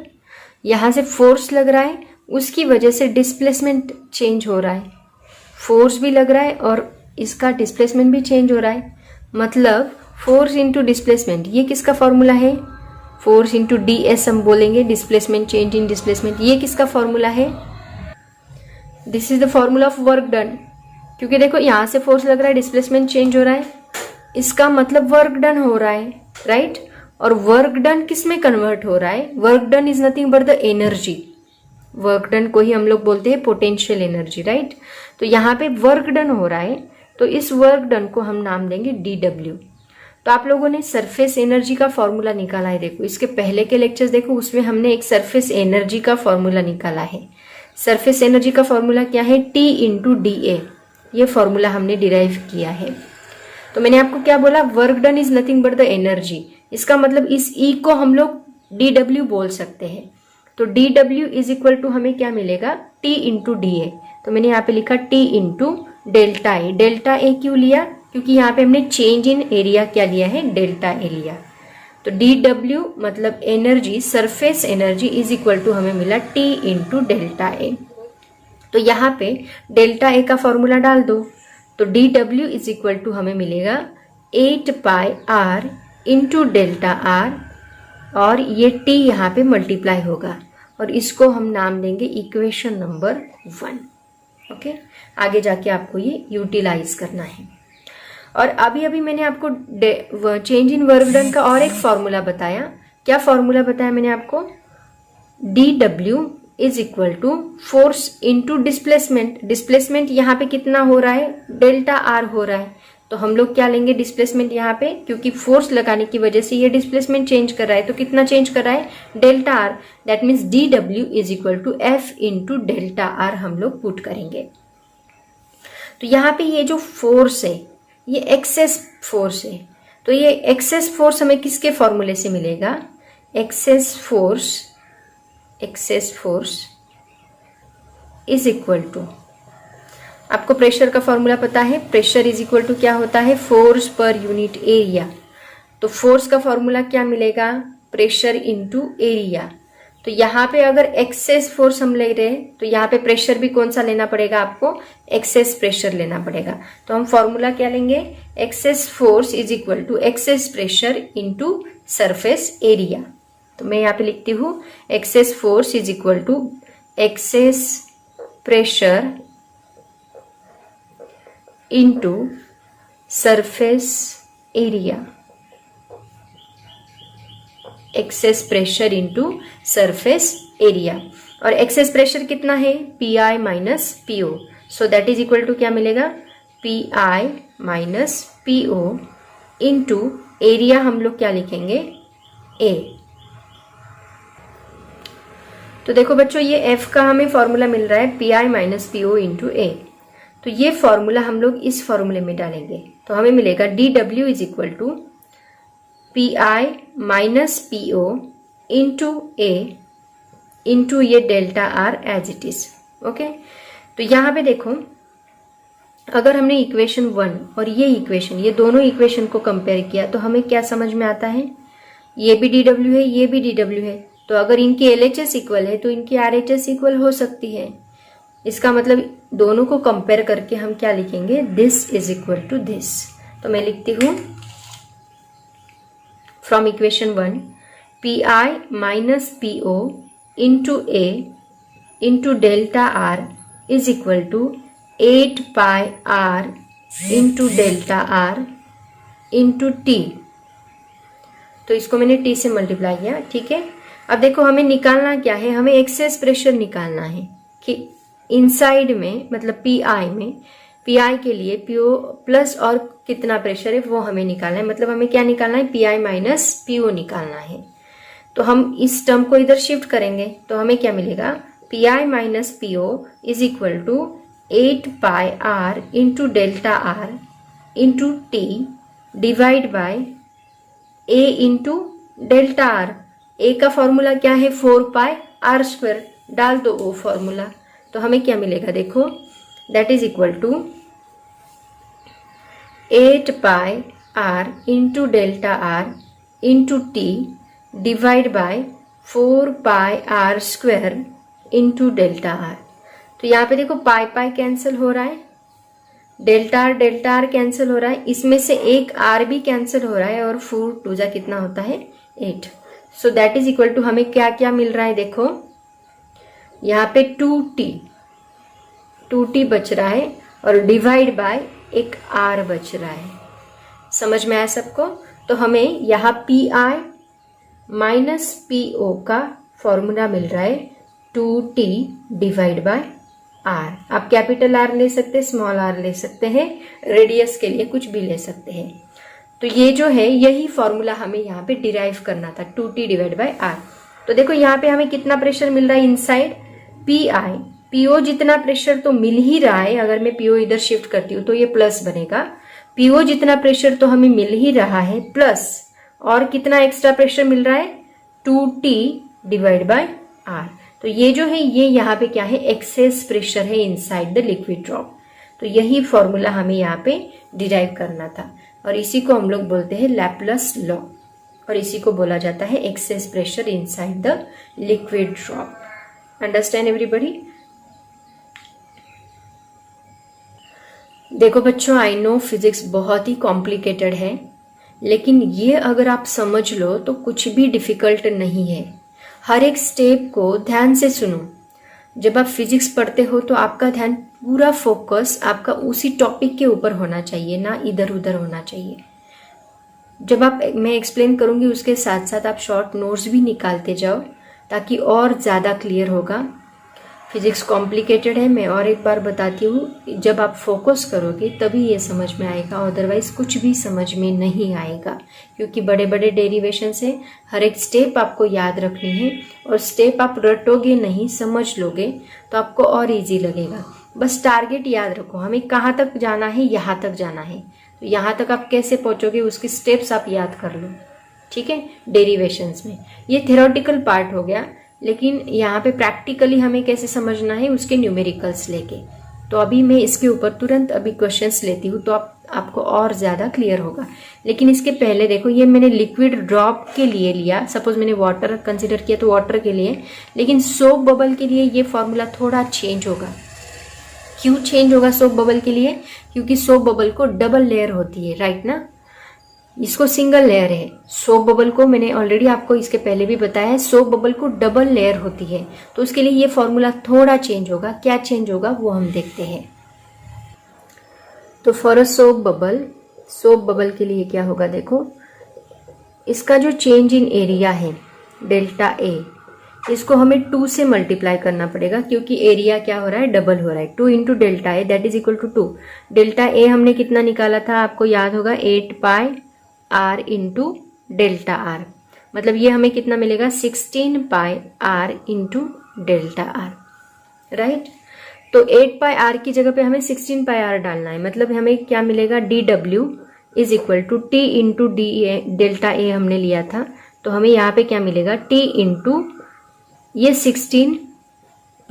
यहाँ से फोर्स लग रहा है, उसकी वजह से डिस्प्लेसमेंट चेंज हो रहा है, फोर्स भी लग रहा है और इसका डिस्प्लेसमेंट भी चेंज हो रहा है। मतलब फोर्स इंटू डिस्प्लेसमेंट, ये किसका फॉर्मूला है, फोर्स इंटू DS हम बोलेंगे, डिस्प्लेसमेंट चेंज इन डिस्प्लेसमेंट, ये किसका फॉर्मूला है, this is the formula of work done. क्योंकि देखो यहाँ से फोर्स लग रहा है, डिस्प्लेसमेंट चेंज हो रहा है, इसका मतलब वर्क डन हो रहा है, राइट। और वर्क डन किस में कन्वर्ट हो रहा है, work done is nothing but the energy, work done को ही हम लोग बोलते हैं पोटेंशियल एनर्जी, राइट। तो यहाँ पे वर्क डन हो रहा है, तो इस वर्क डन को हम नाम देंगे DW। तो आप लोगों ने सरफेस एनर्जी का फॉर्मूला निकाला है, देखो इसके पहले के लेक्चर्स देखो, उसमें हमने एक सरफेस एनर्जी का फॉर्मूला निकाला है। सरफेस एनर्जी का फॉर्मूला क्या है, T इंटू DA, ये फॉर्मूला हमने डिराइव किया है। तो मैंने आपको क्या बोला, work done is nothing but the energy, इसका मतलब इस E को हम लोग DW बोल सकते हैं। तो DW इज इक्वल टू हमें क्या मिलेगा, T इंटू DA। तो मैंने यहाँ पे लिखा T इंटू डेल्टा ए। डेल्टा ए क्यों लिया, क्योंकि यहाँ पे हमने चेंज इन एरिया क्या लिया है, डेल्टा ए लिया। तो DW मतलब energy, surface energy is equal to हमें मिला T इंटू डेल्टा ए। तो यहाँ पे डेल्टा ए का फॉर्मूला डाल दो, तो DW इज इक्वल टू हमें मिलेगा 8 pi R into delta R, और ये T यहाँ पे मल्टीप्लाई होगा, और इसको हम नाम देंगे इक्वेशन नंबर 1। ओके, आगे जाके आपको ये यूटिलाइज करना है। और अभी मैंने आपको चेंज इन वर्क डन का और एक फॉर्मूला बताया। क्या फॉर्मूला बताया मैंने आपको, DW is equal to force into displacement. Displacement यहाँ पे कितना हो रहा है, डेल्टा R हो रहा है, तो हम लोग क्या लेंगे डिस्प्लेसमेंट यहाँ पे, क्योंकि फोर्स लगाने की वजह से ये डिस्प्लेसमेंट चेंज कर रहा है, तो कितना चेंज कर रहा है, delta R। That means DW is equal to F into delta R हम लोग पुट करेंगे। तो यहाँ पे ये जो फोर्स है ये एक्सेस फोर्स है, तो ये एक्सेस फोर्स हमें किसके फॉर्मूले से मिलेगा, excess force is equal to, आपको प्रेशर का फॉर्मूला पता है, प्रेशर इज इक्वल टू क्या होता है, फोर्स पर यूनिट एरिया। तो फोर्स का फॉर्मूला क्या मिलेगा, प्रेशर इंटू एरिया। तो यहाँ पे अगर एक्सेस फोर्स हम ले रहे हैं तो यहाँ पे प्रेशर भी कौन सा लेना पड़ेगा, आपको एक्सेस प्रेशर लेना पड़ेगा। तो हम फॉर्मूला क्या लेंगे, excess force is equal to excess pressure into surface area. तो मैं यहाँ पे लिखती हूँ excess force is equal to excess pressure into surface area, excess pressure into surface area. और एक्सेस प्रेशर कितना है, PI minus PO। So that is equal to क्या मिलेगा, PI minus PO into area हम लोग क्या लिखेंगे, A। तो देखो बच्चों ये F का हमें फॉर्मूला मिल रहा है PI minus PO into A। तो ये फॉर्मूला हम लोग इस फॉर्मूले में डालेंगे, तो हमें मिलेगा DW is equal to PI minus PO into A into ये delta R as it is. Okay, तो यहाँ पे देखो अगर हमने इक्वेशन 1 और ये इक्वेशन, ये दोनों इक्वेशन को कंपेयर किया तो हमें क्या समझ में आता है, ये भी DW है, ये भी DW है, तो अगर इनकी LHS इक्वल है तो इनकी RHS इक्वल हो सकती है। इसका मतलब दोनों को कंपेयर करके हम क्या लिखेंगे, this is equal to this. तो मैं लिखती हूँ from equation 1 PI minus PO into A into delta R is equal to 8 pi R into delta R into T। तो इसको मैंने T से मल्टीप्लाई किया, ठीक है। अब देखो हमें निकालना क्या है, हमें एक्सेस प्रेशर निकालना है कि इनसाइड में मतलब PI में, PI के लिए PO प्लस और कितना प्रेशर है वो हमें निकालना है। मतलब हमें क्या निकालना है, PI माइनस PO निकालना है। तो हम इस टर्म को इधर शिफ्ट करेंगे तो हमें क्या मिलेगा, P I minus P O is equal to 8 pi R into delta R into T divide by A into delta R. A का फॉर्मूला क्या है, 4 पाई आर स्क्वायर, डाल दो वो फॉर्मूला तो हमें क्या मिलेगा, देखो that is equal to 8 pi R into delta R into T divide by 4 pi R square into delta R. तो यहाँ पे देखो पाई पाई कैंसिल हो रहा है, डेल्टा आर कैंसिल हो रहा है, इसमें से एक आर भी कैंसिल हो रहा है और 4 2 जा कितना होता है 8। So that is equal to हमें क्या क्या मिल रहा है, देखो यहाँ पे 2t बच रहा है और डिवाइड बाय एक r बच रहा है। समझ में आया सबको? तो हमें यहाँ P I minus P O का फॉर्मूला मिल रहा है 2t डिवाइड बाय r। आप कैपिटल R ले सकते हैं, स्मॉल r ले सकते हैं, रेडियस के लिए कुछ भी ले सकते हैं। तो ये जो है यही फॉर्मूला हमें यहाँ पे डिराइव करना था, 2t डिवाइड बाय r। तो देखो यहाँ पे हमें कितना प्रेशर मिल रहा है इनसाइड, पी आई पीओ जितना प्रेशर तो मिल ही रहा है, अगर मैं पीओ इधर शिफ्ट करती हूँ तो ये प्लस बनेगा, पीओ जितना प्रेशर तो हमें मिल ही रहा है प्लस और कितना एक्स्ट्रा प्रेशर मिल रहा है 2t डिवाइड बाय r। तो ये जो है ये यहाँ पे क्या है, एक्सेस प्रेशर है इनसाइड द लिक्विड ड्रॉप। तो यही फॉर्मूला हमें यहाँ पे डिराइव करना था और इसी को हम लोग बोलते हैं लैप्लास लॉ और इसी को बोला जाता है access pressure inside the liquid drop. Understand everybody? देखो बच्चों, आई नो फिजिक्स बहुत ही कॉम्प्लिकेटेड है, लेकिन ये अगर आप समझ लो तो कुछ भी डिफिकल्ट नहीं है। हर एक स्टेप को ध्यान से सुनो। जब आप फिजिक्स पढ़ते हो तो आपका ध्यान पूरा फोकस आपका उसी टॉपिक के ऊपर होना चाहिए, ना इधर उधर होना चाहिए। जब मैं एक्सप्लेन करूंगी उसके साथ साथ आप शॉर्ट नोट्स भी निकालते जाओ ताकि और ज़्यादा क्लियर होगा। फिजिक्स कॉम्प्लिकेटेड है, मैं और एक बार बताती हूँ, जब आप फोकस करोगे तभी ये समझ में आएगा, अदरवाइज कुछ भी समझ में नहीं आएगा, क्योंकि बड़े बड़े डेरिवेशन से हर एक स्टेप आपको याद रखनी है और स्टेप आप रटोगे नहीं, समझ लोगे तो आपको और इजी लगेगा। बस टारगेट याद रखो, हमें कहाँ तक जाना है, यहाँ तक जाना है, तो यहाँ तक आप कैसे पहुँचोगे उसके स्टेप्स आप याद कर लो, ठीक है। डेरिवेशंस में ये थ्योरेटिकल पार्ट हो गया, लेकिन यहाँ पे प्रैक्टिकली हमें कैसे समझना है उसके न्यूमेरिकल्स लेके। तो अभी मैं इसके ऊपर तुरंत अभी क्वेश्चंस लेती हूँ तो आपको और ज़्यादा क्लियर होगा। लेकिन इसके पहले देखो, ये मैंने लिक्विड ड्रॉप के लिए लिया, सपोज मैंने वाटर कंसिडर किया तो वाटर के लिए, लेकिन सोप बबल के लिए ये फॉर्मूला थोड़ा चेंज होगा। क्यों चेंज होगा सोप बबल के लिए? क्योंकि सोप बबल को डबल लेयर होती है, राइट ना, इसको सिंगल लेयर है। सोप बबल को मैंने ऑलरेडी आपको इसके पहले भी बताया है, सोप बबल को डबल लेयर होती है, तो उसके लिए ये फॉर्मूला थोड़ा चेंज होगा। क्या चेंज होगा वो हम देखते हैं। तो फॉर अ सोप बबल के लिए क्या होगा, देखो इसका जो चेंज इन एरिया है डेल्टा ए, इसको हमें 2 से मल्टीप्लाई करना पड़ेगा, क्योंकि एरिया क्या हो रहा है, डबल हो रहा है। 2 into delta A that is equal to 2। Delta A हमने कितना निकाला था, आपको याद होगा, 8 pi R into delta R, मतलब ये हमें कितना मिलेगा, 16 pi R into delta R, right. तो 8 पाई आर की जगह पे हमें 16 पाई आर डालना है, मतलब हमें क्या मिलेगा, D W is equal to T into D A, delta A हमने लिया था, तो हमें यहाँ पे क्या मिलेगा, टी इंटू ये 16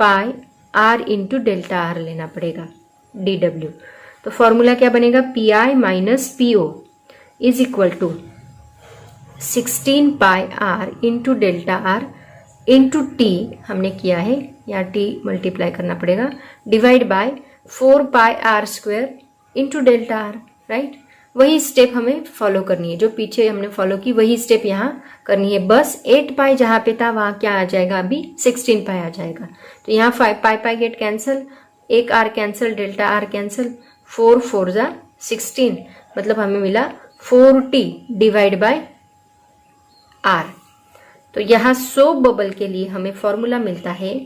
pi R into delta R लेना पड़ेगा, डी डब्ल्यू। तो फॉर्मूला क्या बनेगा, P I minus P O is equal to 16 pi R into delta R into T हमने किया है, या टी मल्टीप्लाई करना पड़ेगा, divide by 4 pi R square into delta R, right. वही स्टेप हमें फॉलो करनी है, जो पीछे हमने फॉलो की वही स्टेप यहाँ करनी है। बस 8 पाई जहाँ पे था वहाँ क्या आ जाएगा, अभी 16 पाई आ जाएगा। तो यहाँ 5 पाई गेट कैंसिल, एक R cancel, delta R cancel, 4 4 जा 16, मतलब हमें मिला 4t डिवाइड बाय r। तो यहाँ सोप बबल के लिए हमें फॉर्मूला मिलता है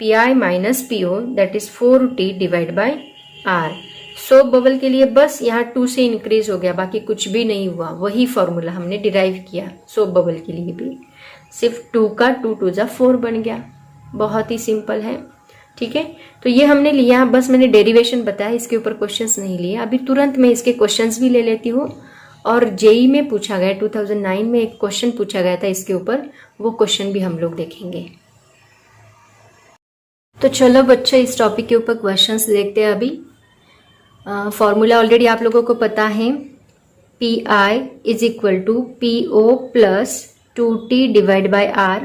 P I minus P O that is 4t divide by r। Soap bubble के लिए बस यहाँ 2 से इंक्रीज हो गया, बाकी कुछ भी नहीं हुआ, वही फॉर्मूला हमने डिराइव किया सोप बबल के लिए भी। सिर्फ 2 का 2 2 जा 4 बन गया। बहुत ही सिंपल है, ठीक है। तो ये हमने लिया, बस मैंने डेरिवेशन बताया, इसके ऊपर क्वेश्चंस नहीं लिए। अभी तुरंत मैं इसके क्वेश्चंस भी ले लेती हूँ। और जेई में पूछा गया, 2009 में एक क्वेश्चन पूछा गया था इसके ऊपर, वो क्वेश्चन भी हम लोग देखेंगे। तो चलो बच्चे, इस टॉपिक के ऊपर क्वेश्चंस देखते हैं। अभी फॉर्मूला ऑलरेडी आप लोगों को पता है, PI is equal to PO plus 2T divide by R।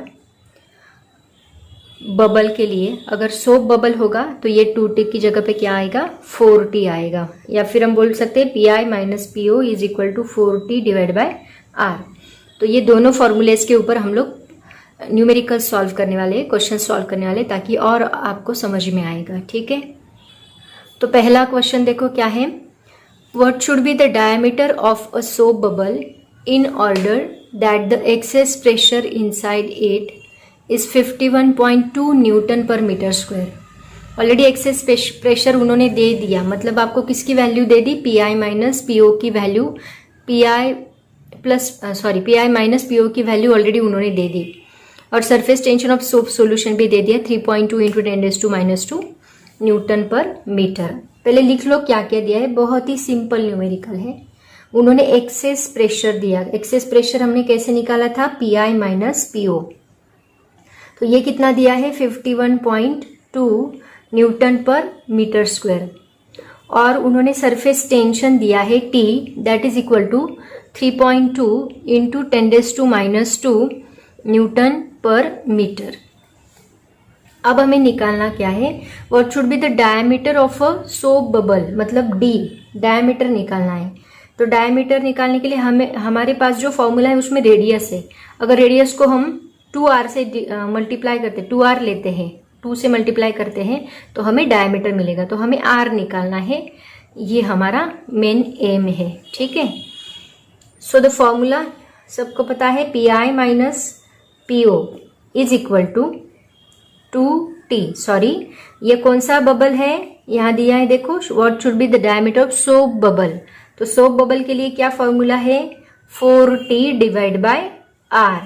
Bubble के लिए अगर सोप बबल होगा तो ये 2T की जगह पे क्या आएगा, 4T आएगा। या फिर हम बोल सकते हैं PI minus PO is equal to 4T divide by R। तो ये दोनों फॉर्मूलेस के ऊपर हम लोग न्यूमेरिकल सॉल्व करने वाले, क्वेश्चन सॉल्व करने वाले, ताकि और आपको समझ में आएगा, ठीक है। तो पहला क्वेश्चन देखो क्या है, what should be the diameter of a soap bubble in order that the excess pressure inside it is 51.2 newton per metre square. Already excess pressure उन्होंने दे दिया, मतलब आपको किसकी वैल्यू दे दी, PI माइनस PO की वैल्यू, PI माइनस PO की वैल्यू ऑलरेडी उन्होंने दे दी। और surface tension of soap solution भी दे दिया, 3.2 इंटू 10⁻⁻² न्यूटन पर मीटर। पहले लिख लो क्या क्या दिया है, बहुत ही सिंपल न्यूमेरिकल है। उन्होंने एक्सेस प्रेशर दिया, एक्सेस प्रेशर हमने कैसे निकाला था, PI माइनस PO। तो ये कितना दिया है, 51.2 न्यूटन पर मीटर स्क्वायर। और उन्होंने सरफेस टेंशन दिया है T, that is equal to 3.2 into 10⁻² newton per metre. अब हमें निकालना क्या है, what should be the diameter of a soap bubble, मतलब D डायमीटर निकालना है। तो डायमीटर निकालने के लिए हमारे पास जो फॉर्मूला है उसमें रेडियस है। अगर रेडियस को हम 2R से मल्टीप्लाई करते, 2R लेते हैं, 2 से मल्टीप्लाई करते हैं तो हमें डायमीटर मिलेगा। तो हमें R निकालना है, ये हमारा मेन एम है, ठीक है। सो द फॉर्मूला सबको पता है, PI minus PO is equal to 2T। Sorry, ये कौन सा बबल है, यहाँ दिया है देखो, what should be the diameter of soap bubble. तो सोप बबल के लिए क्या फॉर्मूला है, 4T डिवाइड बाय R।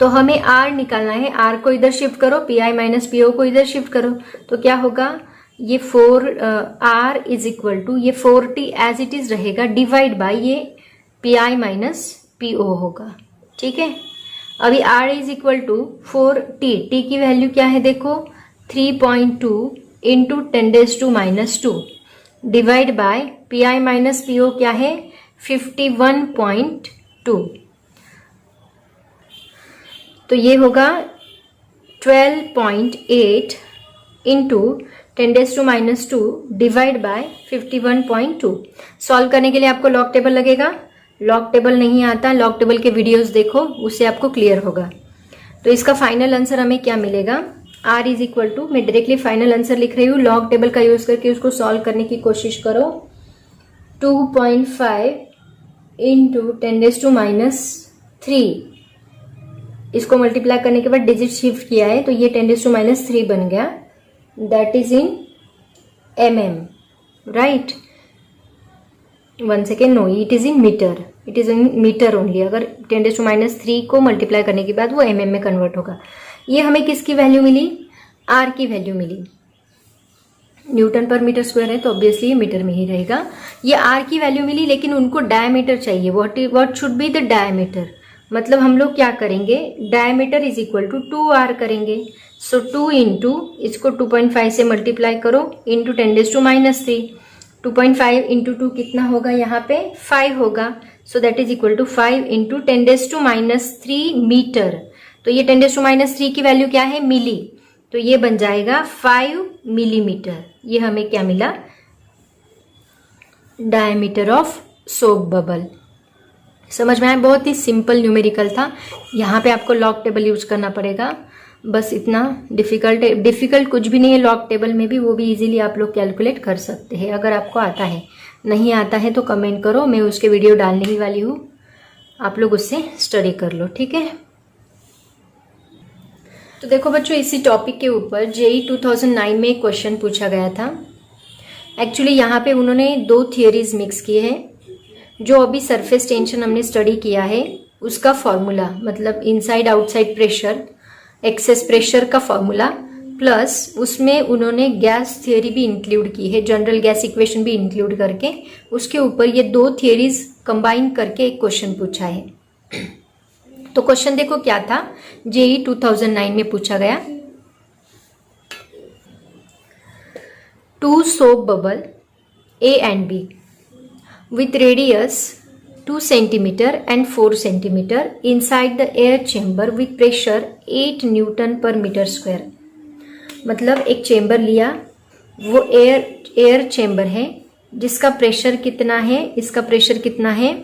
तो हमें R निकालना है, R को इधर शिफ्ट करो, PI माइनस PO को इधर शिफ्ट करो, तो क्या होगा, ये R इज इक्वल टू, ये 4T एज इट इज रहेगा, डिवाइड बाय ये PI माइनस PO होगा, ठीक है। अभी R is equal to 4T, T की वैल्यू क्या है देखो, 3.2 into 10⁻² divide by PI minus PO क्या है, 51.2। तो ये होगा 12.8 इंटू 10⁻² डिवाइड बाय 51.2। सॉल्व करने के लिए आपको लॉग टेबल लगेगा, लॉग टेबल नहीं आता, लॉग टेबल के वीडियोस देखो, उससे आपको क्लियर होगा। तो इसका फाइनल आंसर हमें क्या मिलेगा, R इज इक्वल टू, मैं डायरेक्टली फाइनल आंसर लिख रही हूँ, लॉग टेबल का यूज करके उसको सॉल्व करने की कोशिश करो। 2.5 इंटू 10⁻³ इसको मल्टीप्लाई करने के बाद डिजिट शिफ्ट किया है तो ये 10⁻³ बन गया, that is in mm, right. 1 second, no, it is in metre, it is in metre only. अगर 10⁻³ को मल्टीप्लाई करने के बाद वो mm में कन्वर्ट होगा। ये हमें किसकी वैल्यू मिली, R की वैल्यू मिली। न्यूटन पर मीटर स्क्वायर है तो ऑब्वियसली ये मीटर में ही रहेगा। ये R की वैल्यू मिली, लेकिन उनको डायमीटर चाहिए, what should be the diameter. मतलब हम लोग क्या करेंगे, diameter is equal to 2R करेंगे। सो 2 इंटू, इसको 2.5 से मल्टीप्लाई करो, इंटू 10⁻³ 2.5 इंटू 2 कितना होगा, यहाँ पे 5 होगा। So that is equal to 5 into 10⁻³ metre. तो ये 10⁻³ की वैल्यू क्या है, मिली, तो ये बन जाएगा 5 मिलीमीटर। ये हमें क्या मिला, डायमीटर ऑफ सोप बबल। समझ में आया, बहुत ही सिंपल न्यूमेरिकल था। यहाँ पे आपको लॉग टेबल यूज करना पड़ेगा, बस इतना डिफिकल्ट कुछ भी नहीं है। लॉग टेबल में भी वो भी इजीली आप लोग कैलकुलेट कर सकते हैं अगर आपको आता है। नहीं आता है तो कमेंट करो, मैं उसके वीडियो डालने ही वाली हूँ, आप लोग उससे स्टडी कर लो, ठीक है। तो देखो बच्चों, इसी टॉपिक के ऊपर जेई 2009 में एक क्वेश्चन पूछा गया था। एक्चुअली यहाँ पे उन्होंने 2 थियरीज मिक्स किए हैं। जो अभी सरफेस टेंशन हमने स्टडी किया है उसका फॉर्मूला, मतलब inside outside pressure, excess pressure का फॉर्मूला, प्लस उसमें उन्होंने गैस थियोरी भी इंक्लूड की है, जनरल गैस इक्वेशन भी इंक्लूड करके उसके ऊपर ये दो थियोरीज कंबाइन करके एक क्वेश्चन पूछा है। तो क्वेश्चन देखो क्या था, जेई 2009 में पूछा गया। Two soap bubble A and B with radius 2 centimeter and 4 centimeter inside the air chamber with pressure 8 Newton per meter square। मतलब एक चेम्बर लिया, वो एयर चेम्बर है जिसका प्रेशर कितना है, इसका प्रेशर कितना है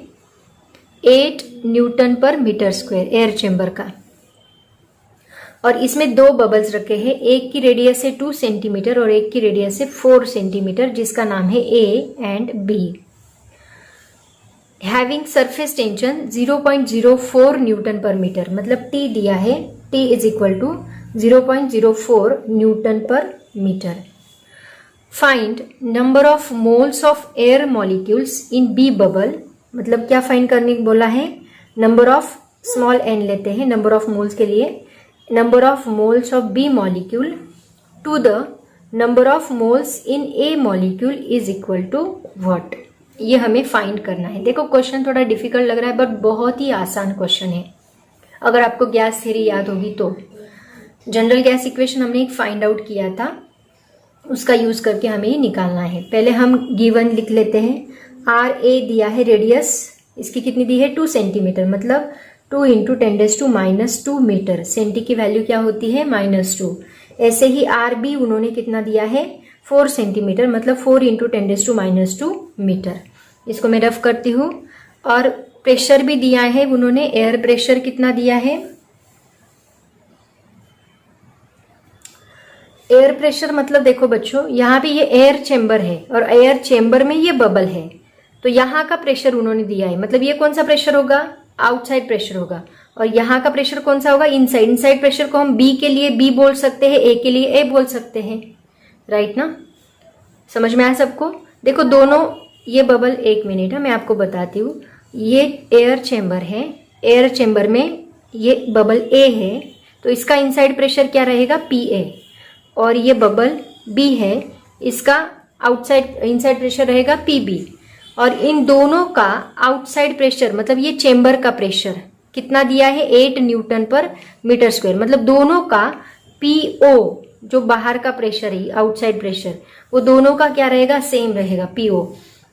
8 Newton per metre square air chamber का, और इसमें दो बबल्स रखे हैं, एक की रेडियस है 2 सेंटीमीटर और एक की रेडियस है 4 सेंटीमीटर, जिसका नाम है A and B। Having surface tension 0.04 newton per metre, मतलब T दिया है, T is equal to 0.04 newton per metre. Find number of moles of air molecules in B bubble, मतलब क्या फाइंड करने बोला है, नंबर ऑफ, स्मॉल n लेते हैं नंबर ऑफ मोल्स के लिए, number of moles of B molecule to the number of moles in A molecule is equal to what। ये हमें फाइंड करना है। देखो क्वेश्चन थोड़ा डिफिकल्ट लग रहा है बट बहुत ही आसान क्वेश्चन है। अगर आपको गैस थ्योरी याद होगी तो जनरल गैस इक्वेशन हमने एक फाइंड आउट किया था, उसका यूज करके हमें ये निकालना है। पहले हम गिवन लिख लेते हैं। आर ए दिया है, रेडियस इसकी कितनी दी है 2 सेंटीमीटर, मतलब 2 इंटू 10⁻² मीटर, सेंटी की वैल्यू क्या होती है -2। ऐसे ही आर बी उन्होंने कितना दिया है 4 सेंटीमीटर, मतलब 4 इंटू 10⁻² मीटर। इसको मैं रफ करती हूँ। और प्रेशर भी दिया है उन्होंने, एयर प्रेशर कितना दिया है, एयर प्रेशर मतलब देखो बच्चों यहाँ पे ये एयर चेम्बर है और एयर चेम्बर में ये बबल है, तो यहाँ का प्रेशर उन्होंने दिया है, मतलब ये कौन सा प्रेशर होगा, आउटसाइड प्रेशर होगा, और यहाँ का प्रेशर कौन सा होगा, इनसाइड। इनसाइड प्रेशर को हम बी के लिए बी बोल सकते हैं, ए के लिए ए बोल सकते हैं, राइट ना। समझ में आया सबको। देखो दोनों ये बबल, एक मिनट है मैं आपको बताती हूँ। ये एयर चेम्बर है, एयर चेम्बर में ये बबल ए है, तो इसका इनसाइड प्रेशर क्या रहेगा पी ए, और ये बबल बी है, इसका आउटसाइड इनसाइड प्रेशर रहेगा पी बी। और इन दोनों का आउटसाइड प्रेशर, मतलब ये चेम्बर का प्रेशर कितना दिया है 8 न्यूटन पर मीटर स्क्वायर, मतलब दोनों का पीओ जो बाहर का प्रेशर है, आउटसाइड प्रेशर, वो दोनों का क्या रहेगा, सेम रहेगा पीओ।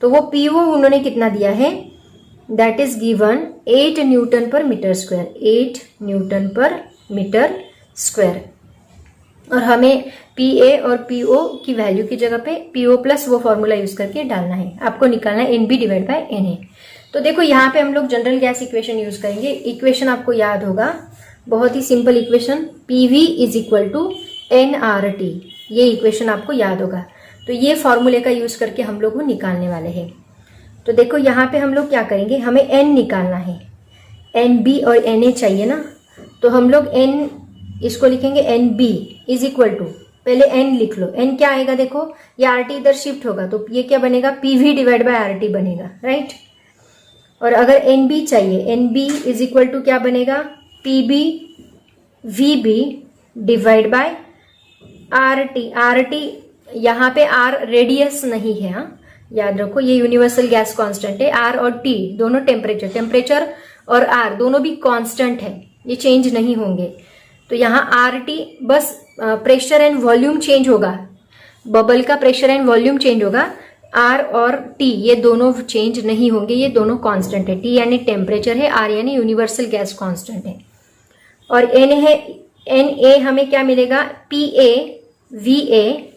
तो वो पीओ उन्होंने कितना दिया है, that is given 8 Newton per metre square, 8 Newton per metre square. और हमें पी ए और पी ओ की वैल्यू की जगह पे पी ओ प्लस वो फॉर्मूला यूज करके डालना है, आपको निकालना है N B divide by N A. तो देखो यहाँ पे हम लोग जनरल गैस इक्वेशन यूज करेंगे। इक्वेशन आपको याद होगा, बहुत ही simple equation, P V is equal to N R T, ये इक्वेशन आपको याद होगा। तो ये फॉर्मूले का यूज करके हम लोग वो निकालने वाले हैं। तो देखो यहाँ पे हम लोग क्या करेंगे, हमें एन निकालना है, एन बी और एन ए चाहिए ना, तो हम लोग एन इसको लिखेंगे N B is equal to, पहले एन लिख लो, एन क्या आएगा देखो, ये आर टी इधर शिफ्ट होगा तो ये क्या बनेगा P V divide by R T बनेगा, राइट। और अगर एन बी चाहिए, N B is equal to क्या बनेगा P B V B divide by R T. R T यहाँ पे आर रेडियस नहीं है, हाँ याद रखो, ये यूनिवर्सल गैस कांस्टेंट है। आर और टी दोनों टेम्परेचर और आर दोनों भी कांस्टेंट है, ये चेंज नहीं होंगे। तो यहाँ R T bus pressure and volume change होगा, बबल का प्रेशर एंड वॉल्यूम चेंज होगा, आर और टी ये दोनों चेंज नहीं होंगे, ये दोनों कांस्टेंट है। टी यानी टेम्परेचर है, आर यानी यूनिवर्सल गैस कांस्टेंट है। और एन है, एन ए हमें क्या मिलेगा P A V A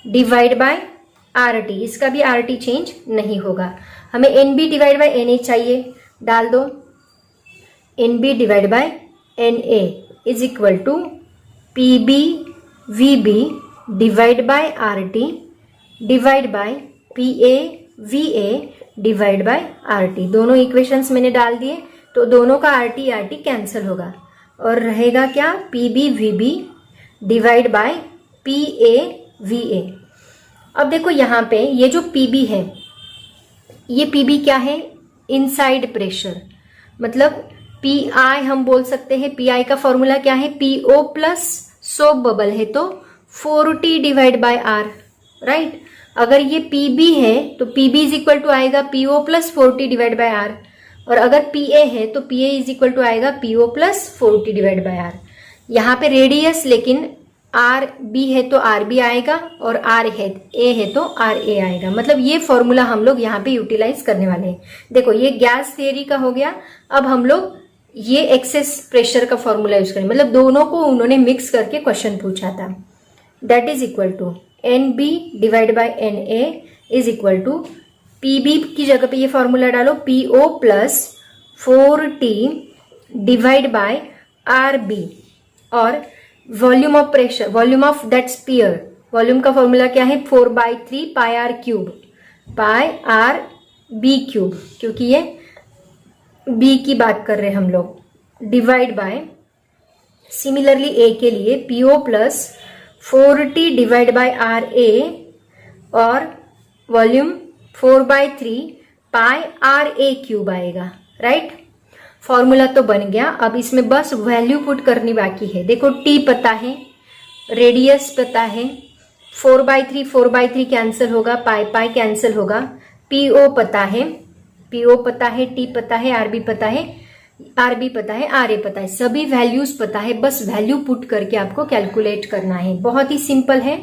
divide by R T, इसका भी आर टी चेंज नहीं होगा। हमें N B divide by N A चाहिए, डाल दो N B divide by N A is equal to P B V B divide by R T divide by P A V A divide by R T. दोनों equations मैंने डाल दिए, तो दोनों का आर टी कैंसिल होगा और रहेगा क्या P B V B divide by P A V A. अब देखो यहाँ पे ये जो पी बी है, ये पी बी क्या है, इनसाइड प्रेशर, मतलब पी आई हम बोल सकते हैं, पी आई का फॉर्मूला क्या है, पीओ प्लस सोप बबल है तो 4T divide by are, right. अगर ये पीबी है तो पीबी इज इक्वल टू आएगा PO plus 4T divide by R, और अगर पीए है तो पीए इज इक्वल टू आएगा PO plus 4T divide by R. यहाँ पे रेडियस लेकिन आर बी है तो आर बी आएगा, और आर है ए है तो आर ए आएगा। मतलब ये फॉर्मूला हम लोग यहाँ पे यूटिलाइज करने वाले हैं। देखो ये गैस थियरी का हो गया, अब हम लोग ये एक्सेस प्रेशर का फॉर्मूला यूज करेंगे। मतलब दोनों को उन्होंने मिक्स करके क्वेश्चन पूछा था। That is equal to N B divide by N A is equal to P B की जगह पे ये फॉर्मूला डालो PO plus 4T divide by R B, और volume of pressure, volume of that sphere, volume का formula क्या है 4/3 pi R cube, pi R B cube, क्योंकि ये बी की बात कर रहे हैं हम लोग, डिवाइड बाय सिमिलरली ए के लिए PO plus 4T divide by R A, और volume 4/3 pi R A cube आएगा, राइट। फॉर्मूला तो बन गया, अब इसमें बस वैल्यू पुट करनी बाकी है। देखो टी पता है, रेडियस पता है, 4/3 कैंसिल होगा, पाई पाई कैंसिल होगा, पीओ पता है, पीओ पता है, टी पता है, आरबी पता है, आरबी पता है, आर ए पता है, सभी वैल्यूज पता है, बस वैल्यू पुट करके आपको कैलकुलेट करना है। बहुत ही सिंपल है।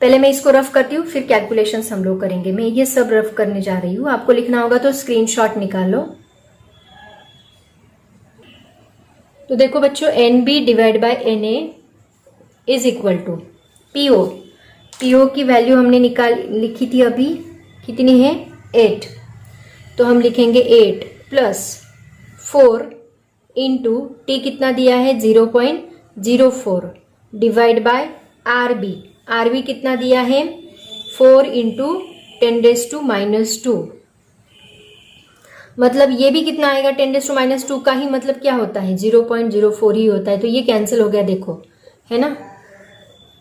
पहले मैं इसको रफ करती हूँ, फिर कैलकुलेशंस हम लोग करेंगे। मैं ये सब रफ करने जा रही हूँ, आपको लिखना होगा तो स्क्रीनशॉट निकाल लो। तो देखो बच्चों, N B divide by N A is equal to PO, PO की वैल्यू हमने लिखी थी अभी, कितनी है 8, तो हम लिखेंगे 8 प्लस 4 इंटू टी कितना दिया है 0.04 divide by R B, R B कितना दिया है 4 इंटू 10⁻²। मतलब ये भी कितना आएगा 10⁻² का ही मतलब क्या होता है 0.04 ही होता है, तो ये कैंसिल हो गया, देखो है ना।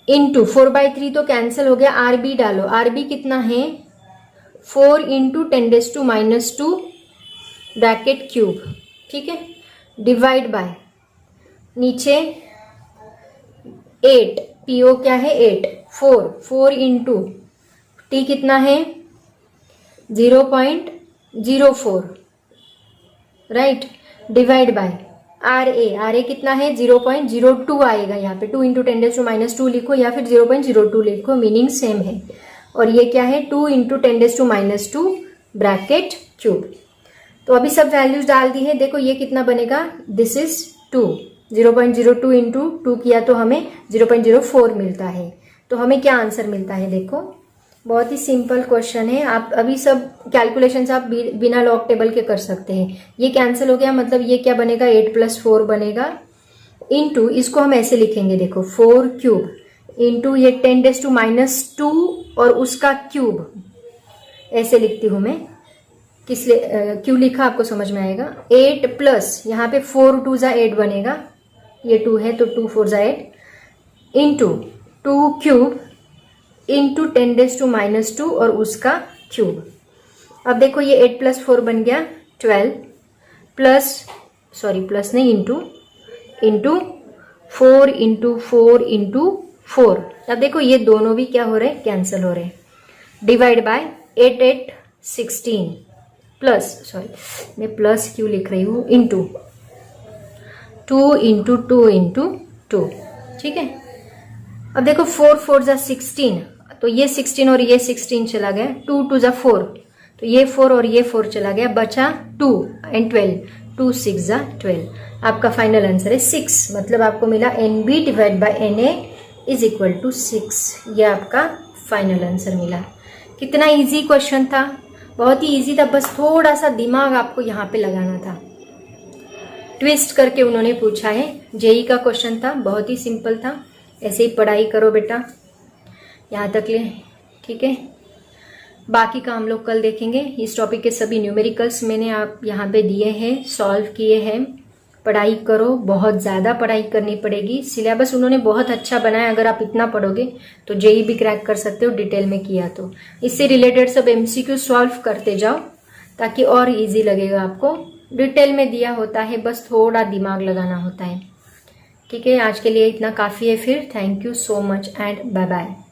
इंटू 4/3 तो कैंसिल हो गया, आर बी डालो, आर बी कितना है 4 इंटू 10⁻² ब्रैकेट क्यूब, ठीक है, डिवाइड बाय नीचे 8, पीओ क्या है 8, 4 इंटू टी कितना है 0.04, राइट, डिवाइड बाय आर ए कितना है 0.02 आएगा, यहाँ पे 2 इंटू 10⁻² लिखो या फिर 0.02 लिखो, मीनिंग सेम है। और ये क्या है 2 इंटू 10⁻² ब्रैकेट क्यूब। तो अभी सब वैल्यूज डाल दी है, देखो ये कितना बनेगा, दिस इज 2, 0.02 इंटू 2 किया तो हमें 0.04 मिलता है। तो हमें क्या आंसर मिलता है, देखो बहुत ही सिंपल क्वेश्चन है। आप अभी सब कैलकुलेशंस आप बिना लॉग टेबल के कर सकते हैं। ये कैंसिल हो गया, मतलब ये क्या बनेगा 8 + 4 बनेगा, इंटू इसको हम ऐसे लिखेंगे, देखो 4 क्यूब इंटू ये 10⁻² और उसका क्यूब, ऐसे लिखती हूं मैं, किस क्यों लिखा आपको समझ में आएगा। 8 प्लस यहाँ पे 4 2 = 8 बनेगा, ये 2 है तो 2 4 = 8 इंटू 2 क्यूब इंटू 10⁻² और उसका क्यूब। अब देखो ये 8 + 4 बन गया 12 प्लस, सॉरी प्लस नहीं, इंटू 4 इंटू 4 इंटू 4। अब देखो ये दोनों भी क्या हो रहे हैं, कैंसिल हो रहे हैं, डिवाइड बाय 8 8 16 प्लस, सॉरी मैं प्लस क्यों लिख रही हूँ, इंटू 2 इंटू 2 इंटू 2, ठीक है। अब देखो 4 4 = 16, तो ये 16 और ये 16 चला गया, 2 2 = 4, तो ये 4 और ये 4 चला गया, बचा 2 and 12, 2 6 = 12। आपका फाइनल आंसर है 6, मतलब आपको मिला NB divide by NA is equal to 6। ये आपका फाइनल आंसर मिला। कितना इजी क्वेश्चन था, बहुत ही इजी था, बस थोड़ा सा दिमाग आपको यहाँ पे लगाना था। ट्विस्ट करके उन्होंने पूछा है, जेई का क्वेश्चन था, बहुत ही सिंपल था। ऐसे ही पढ़ाई करो बेटा यहाँ तक ले, ठीक है। बाकी का हम लोग कल देखेंगे। इस टॉपिक के सभी न्यूमेरिकल्स मैंने आप यहाँ पे दिए हैं, सॉल्व किए हैं। पढ़ाई करो, बहुत ज़्यादा पढ़ाई करनी पड़ेगी। सिलेबस उन्होंने बहुत अच्छा बनाया, अगर आप इतना पढ़ोगे तो जेई भी क्रैक कर सकते हो, डिटेल में किया तो। इससे रिलेटेड सब MCQ सॉल्व करते जाओ ताकि और इजी लगेगा आपको। डिटेल में दिया होता है, बस थोड़ा दिमाग लगाना होता है। ठीक है, आज के लिए इतना काफ़ी है। फिर thank you so much and bye bye.